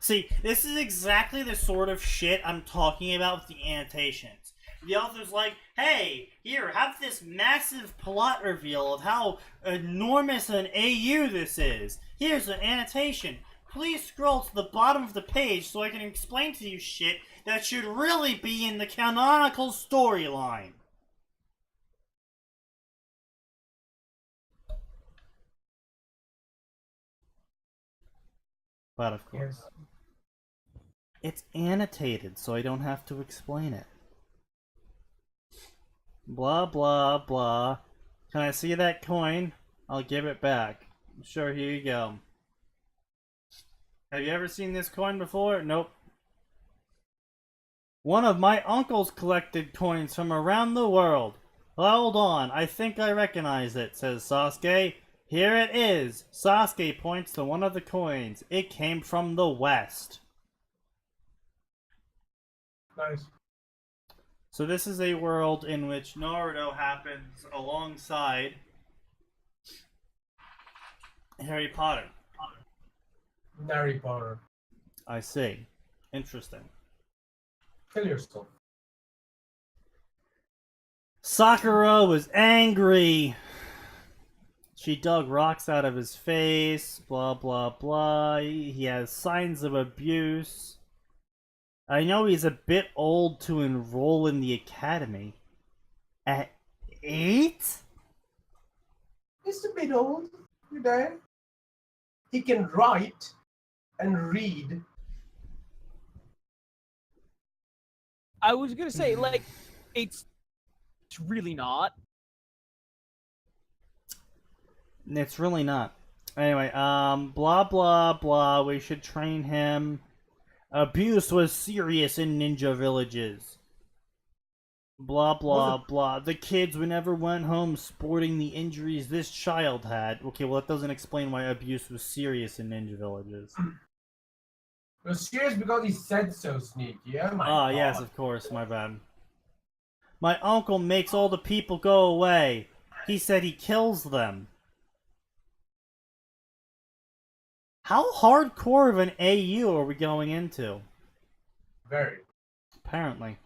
See, this is exactly the sort of shit I'm talking about with the annotations. The author's like, hey, here, have this massive plot reveal of how enormous an AU this is. Here's an annotation. Please scroll to the bottom of the page so I can explain to you shit that should really be in the canonical storyline. But of course, it's annotated, so I don't have to explain it. Blah, blah, blah. Can I see that coin? I'll give it back. Sure, here you go. Have you ever seen this coin before? Nope. One of my uncles collected coins from around the world. Hold on, I think I recognize it, says Sasuke. Here it is. Sasuke points to one of the coins. It came from the West. Nice. So this is a world in which Naruto happens alongside Harry Potter. Harry Potter. I see. Interesting. Kill yourself. Sakura was angry. She dug rocks out of his face. Blah, blah, blah. He has signs of abuse. I know he's a bit old to enroll in the academy. At 8? He's a bit old, you know. He can write and read. I was gonna say, like, it's really not. It's really not. Anyway, blah, blah, blah. We should train him. Abuse was serious in ninja villages. Blah, blah, blah. The kids never went home sporting the injuries this child had. Okay, well, that doesn't explain why abuse was serious in ninja villages. It was serious because he said so, Sneaky. Yeah, my Ah, God. yes, of course, my bad. My uncle makes all the people go away. He said he kills them. How hardcore of an AU are we going into? Very. Apparently.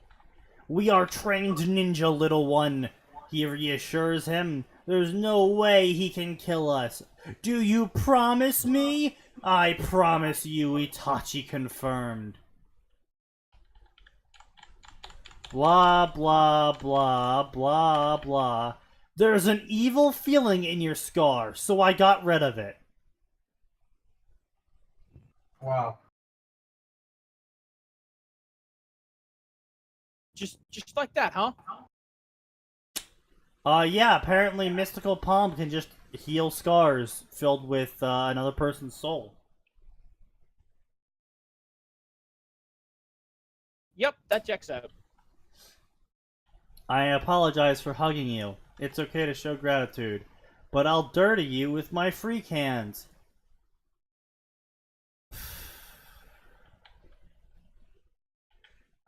We are trained ninja, little one. He reassures him. There's no way he can kill us. Do you promise me? I promise you, Itachi confirmed. Blah, blah, blah, blah, blah. There's an evil feeling in your scar, so I got rid of it. Wow. Just like that, huh? Yeah, apparently Mystical Palm can just heal scars filled with another person's soul. Yep, that checks out. I apologize for hugging you. It's okay to show gratitude. But I'll dirty you with my freak hands.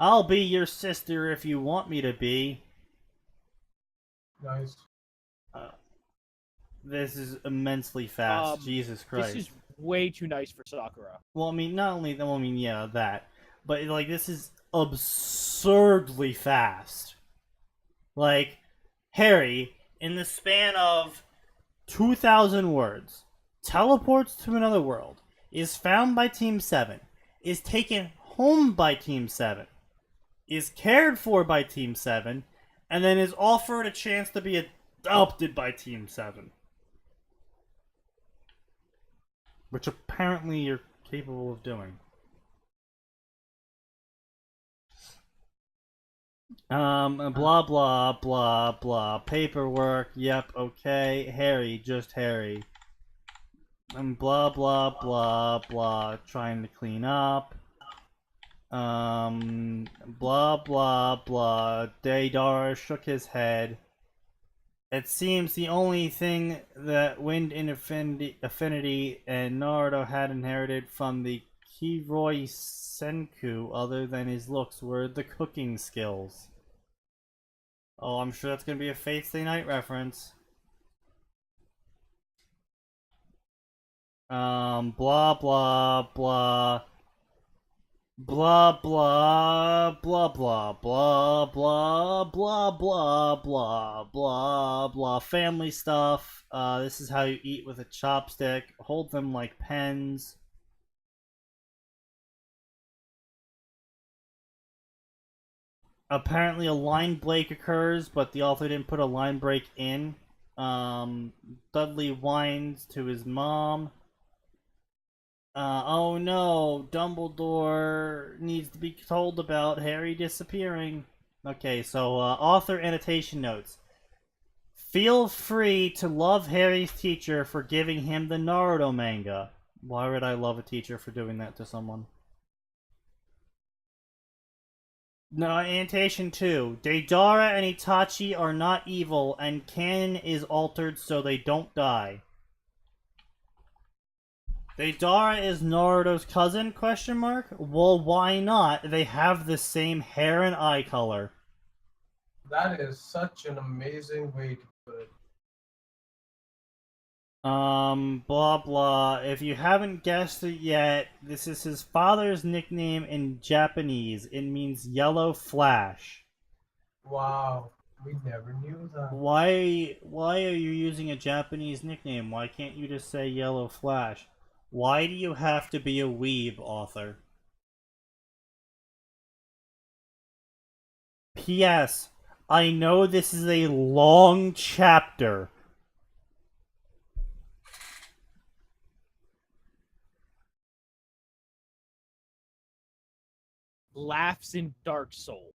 I'll be your sister if you want me to be. Nice. This is immensely fast. Jesus Christ. This is way too nice for Sakura. Well, I mean, not only that, well, I mean, yeah, that. But, like, this is absurdly fast. Like, Harry, in the span of 2,000 words, teleports to another world, is found by Team 7, is taken home by Team 7, is cared for by Team 7, and then is offered a chance to be adopted by Team 7. Which apparently you're capable of doing. Blah, blah, blah, blah. Paperwork, yep, okay. Harry, just Harry. Blah, blah, blah, blah. Trying to clean up. Blah, blah, blah. Daedar shook his head. It seems the only thing that Wind in Affinity and Naruto had inherited from the Kiroi Senku, other than his looks, were the cooking skills. Oh, I'm sure that's going to be a Fate Stay Night reference. Blah blah blah. Blah blah blah blah blah blah blah blah blah blah blah family stuff. This is how you eat with a chopstick. Hold them like pens. Apparently a line break occurs, but the author didn't put a line break in. Dudley whines to his mom. Oh no, Dumbledore needs to be told about Harry disappearing. Okay, so author annotation notes. Feel free to love Harry's teacher for giving him the Naruto manga. Why would I love a teacher for doing that to someone? No, annotation 2. Deidara and Itachi are not evil, and canon is altered so they don't die. Deidara is Naruto's cousin, question mark? Well, why not? They have the same hair and eye color. That is such an amazing way to put it. Blah blah. If you haven't guessed it yet, this is his father's nickname in Japanese. It means yellow flash. Wow, we never knew that. Why are you using a Japanese nickname? Why can't you just say yellow flash? Why do you have to be a weeb, author? P.S. I know this is a long chapter. Laughs in Dark Soul.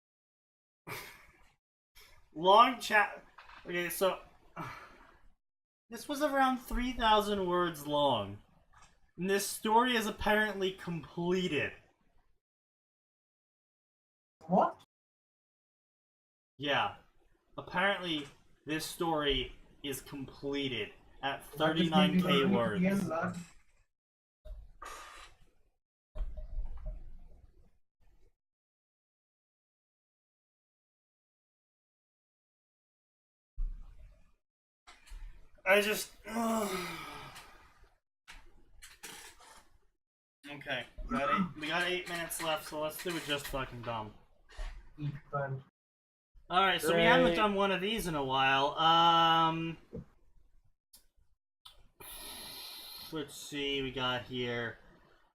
Long chat. Okay, so this was around 3,000 words long. And this story is apparently completed. What? Yeah. Apparently, this story is completed at 39k words. I just... Okay, we got 8 minutes left, so let's do it just fucking dumb. Alright, so we haven't done one of these in a while. Let's see, we got here.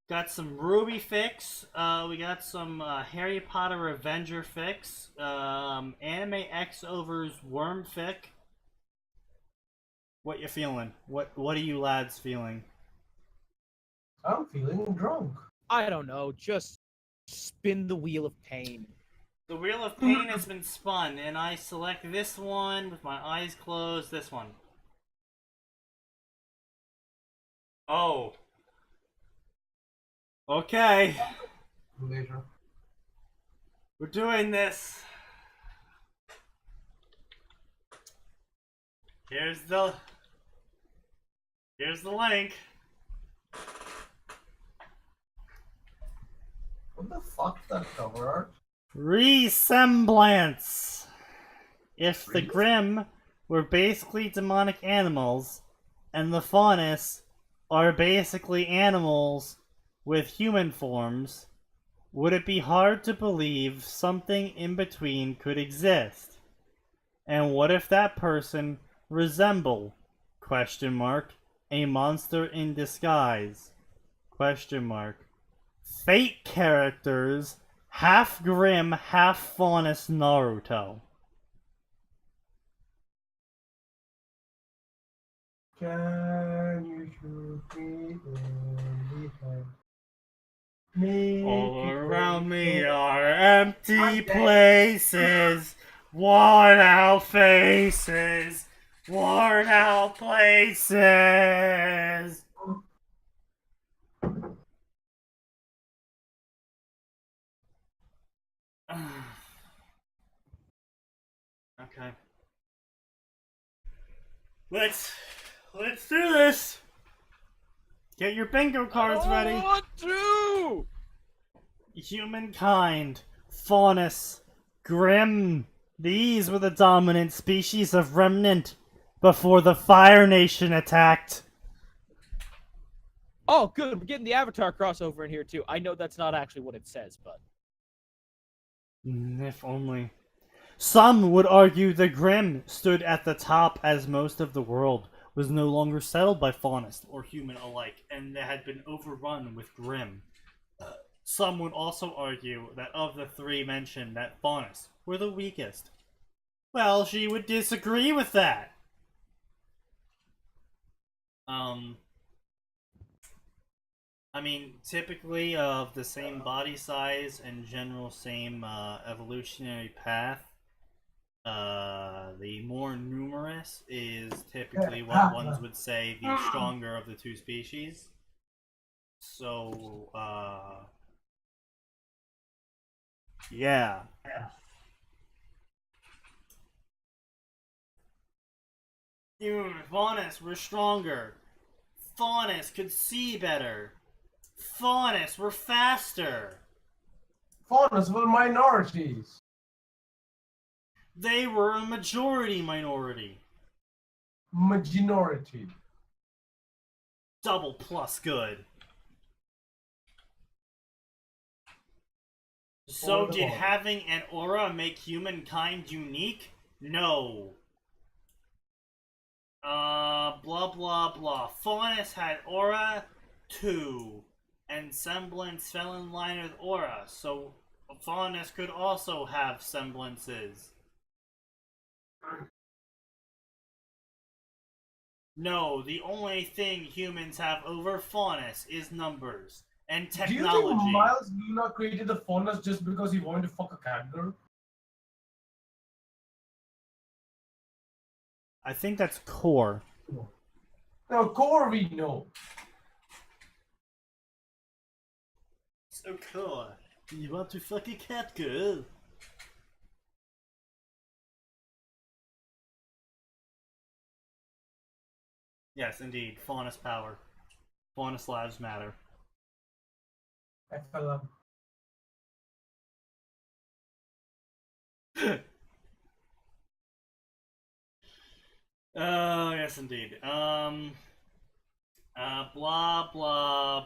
Got some Ruby fix. We got some Harry Potter Avenger fix. Anime X Over's Worm fic. What you feeling? What are you lads feeling? I'm feeling drunk. I don't know. Just spin the wheel of pain. The wheel of pain has been spun, and I select this one with my eyes closed. This one. Oh. Okay. Later. We're doing this. Here's the link. What the fuck's that cover art? Resemblance. If the Grimm were basically demonic animals, and the Faunus are basically animals with human forms, would it be hard to believe something in between could exist? And what if that person resemble, question mark, a monster in disguise, question mark, fate characters, half Grimm, half Faunus Naruto? Can you shoot me in the head? All around me are empty places, worn out faces, worn out places. Okay. Let's do this. Get your bingo cards ready. I want to. Humankind, Faunus, Grimm. These were the dominant species of remnant before the Fire Nation attacked. Oh, good. We're getting the Avatar crossover in here, too. I know that's not actually what it says, but... If only. Some would argue the Grimm stood at the top as most of the world was no longer settled by faunist or human alike, and they had been overrun with Grimm. Some would also argue that of the three mentioned, that faunists were the weakest. Well, she would disagree with that. I mean, typically of the same body size and general same evolutionary path, the more numerous is typically what ones would say the stronger of the two species. So, yeah. Faunists were stronger. Faunists could see better. Faunists were faster. Faunists were minorities. They were a majority minority. Majority. Double plus good. So did having an aura make humankind unique? No. Blah blah blah. Faunus had aura 2, and semblance fell in line with aura, so Faunus could also have semblances. No, the only thing humans have over Faunus is numbers and technology. Do you think Miles Luna created the Faunus just because he wanted to fuck a cat girl? I think that's core. No, core we know. So core, you want to fuck a cat girl? Yes, indeed. Faunus power. Faunus lives matter. FLM. Yes, indeed. Blah, blah,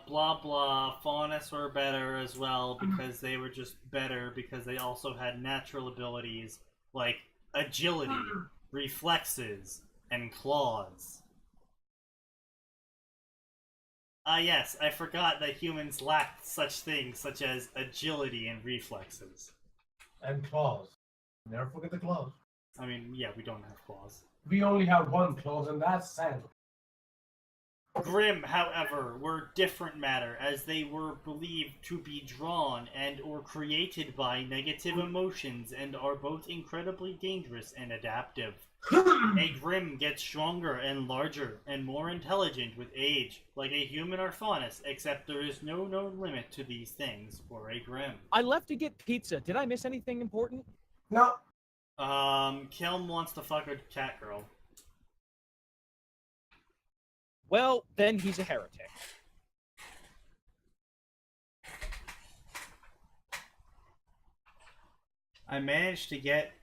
blah, blah. Faunus were better as well because they were just better because they also had natural abilities like agility, reflexes, and claws. Yes, I forgot that humans lacked such things such as agility and reflexes. And claws. Never forget the claws. I mean, yeah, we don't have claws. We only have one claws, and that's sand. Grimm, however, were different matter, as they were believed to be drawn and or created by negative emotions and are both incredibly dangerous and adaptive. A Grimm gets stronger and larger and more intelligent with age, like a human or faunus, except there is no known limit to these things for a Grimm. I left to get pizza. Did I miss anything important? No. Kelm wants to fuck a cat girl. Well, then he's a heretic. I managed to get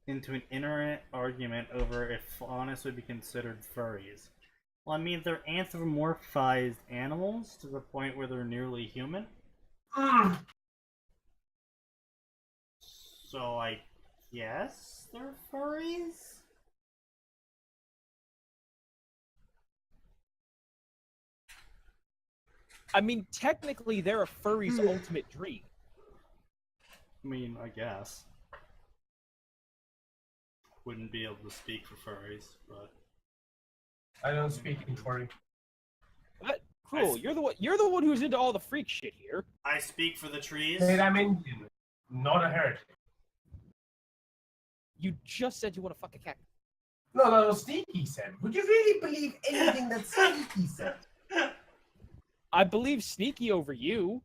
into an internet argument over if faunus would be considered furries. Well, I mean, they're anthropomorphized animals to the point where they're nearly human. So I guess they're furries? I mean, technically, they're a furry's ultimate dream. I mean, I guess. Wouldn't be able to speak for furries, but I don't speak in furry. What? Cruel, you're the one who's into all the freak shit here. I speak for the trees. Hey, I'm Indian, not a heretic. You just said you want to fuck a cat. No, Sneaky said. Would you really believe anything that Sneaky said? I believe Sneaky over you.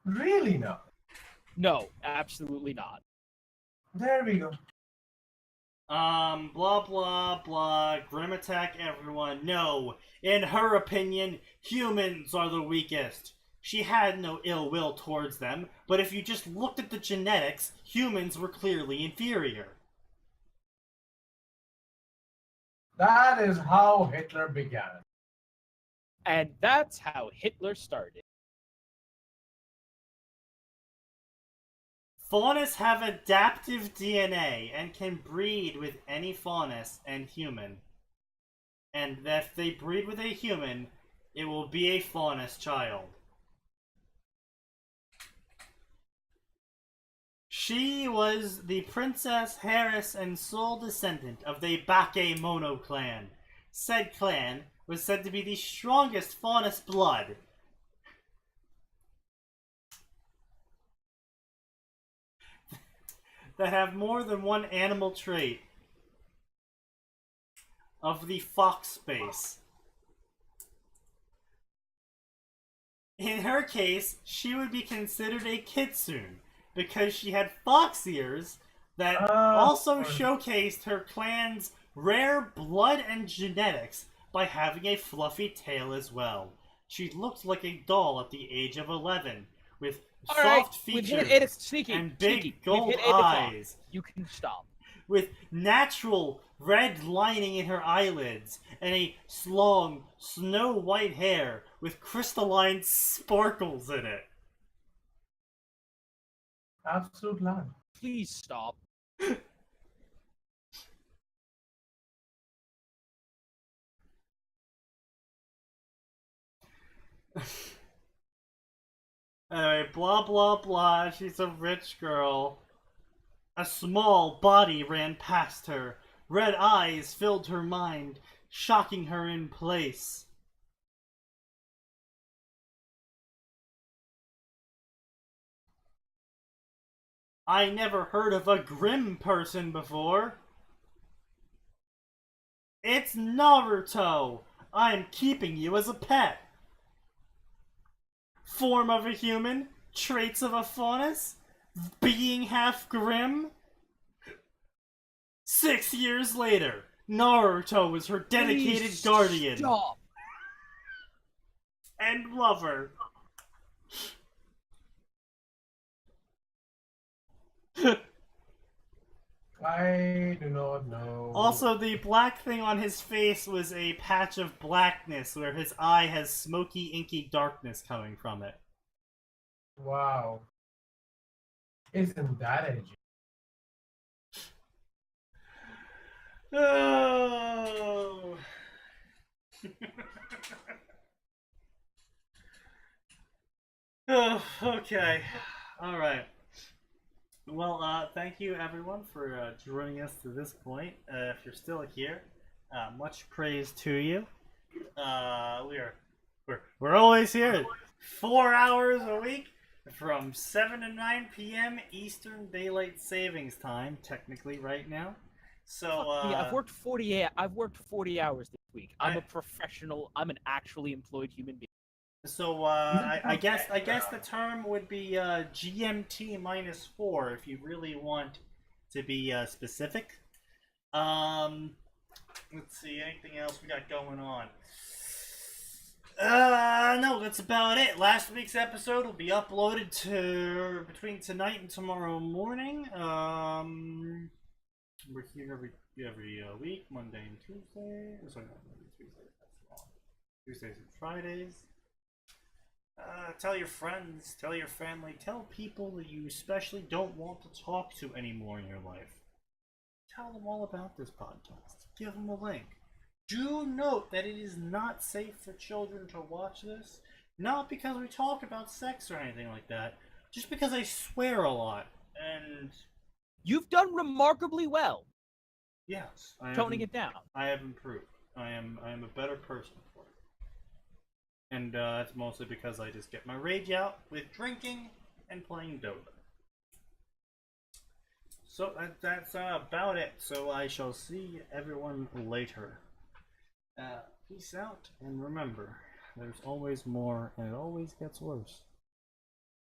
Really not? No, absolutely not. There we go. Blah, blah, blah, Grimm attack everyone. No, in her opinion, humans are the weakest. She had no ill will towards them, but if you just looked at the genetics, humans were clearly inferior. That is how Hitler began. And that's how Hitler started. Faunus have adaptive DNA and can breed with any faunus and human. And if they breed with a human, it will be a faunus child. She was the princess, heiress, and sole descendant of the Bakemono clan. Said clan was said to be the strongest faunus blood. That have more than one animal trait of the fox space. In her case, she would be considered a kitsune because she had fox ears that also showcased her clan's rare blood and genetics by having a fluffy tail as well. She looked like a doll at the age of 11 with soft features and big gold eyes. You can stop. With natural red lining in her eyelids and a long, snow-white hair with crystalline sparkles in it. Absolute lie. Please stop. Anyway, blah blah blah, she's a rich girl. A small body ran past her. Red eyes filled her mind, shocking her in place. I never heard of a grim person before. It's Naruto! I'm keeping you as a pet. Form of a human, traits of a faunus, being half grim. 6 years later, Naruto was her dedicated guardian and lover. I do not know. Also, the black thing on his face was a patch of blackness where his eye has smoky, inky darkness coming from it. Wow. Isn't that edgy? Oh. Oh, okay. All right. Well, thank you everyone for joining us to this point. If you're still here, much praise to you. We're always here, 4 hours a week, from 7 to 9 p.m. Eastern Daylight Savings Time, technically right now. So yeah, I've worked 40 hours this week. I'm a professional. I'm an actually employed human being. So I guess the term would be GMT -4 if you really want to be specific. Let's see, anything else we got going on? No, that's about it. Last week's episode will be uploaded to between tonight and tomorrow morning. We're here every week, Monday and Tuesday. Sorry, not Monday, Tuesday. That's wrong. Tuesdays and Fridays. Tell your friends, tell your family, tell people that you especially don't want to talk to anymore in your life. Tell them all about this podcast. Give them a link. Do note that it is not safe for children to watch this. Not because we talk about sex or anything like that. Just because I swear a lot. And you've done remarkably well. Yes. Toning it down. I have improved. I am a better person for it. And that's mostly because I just get my rage out with drinking and playing Dota. So that's about it. So I shall see everyone later. Peace out, and remember, there's always more, and it always gets worse.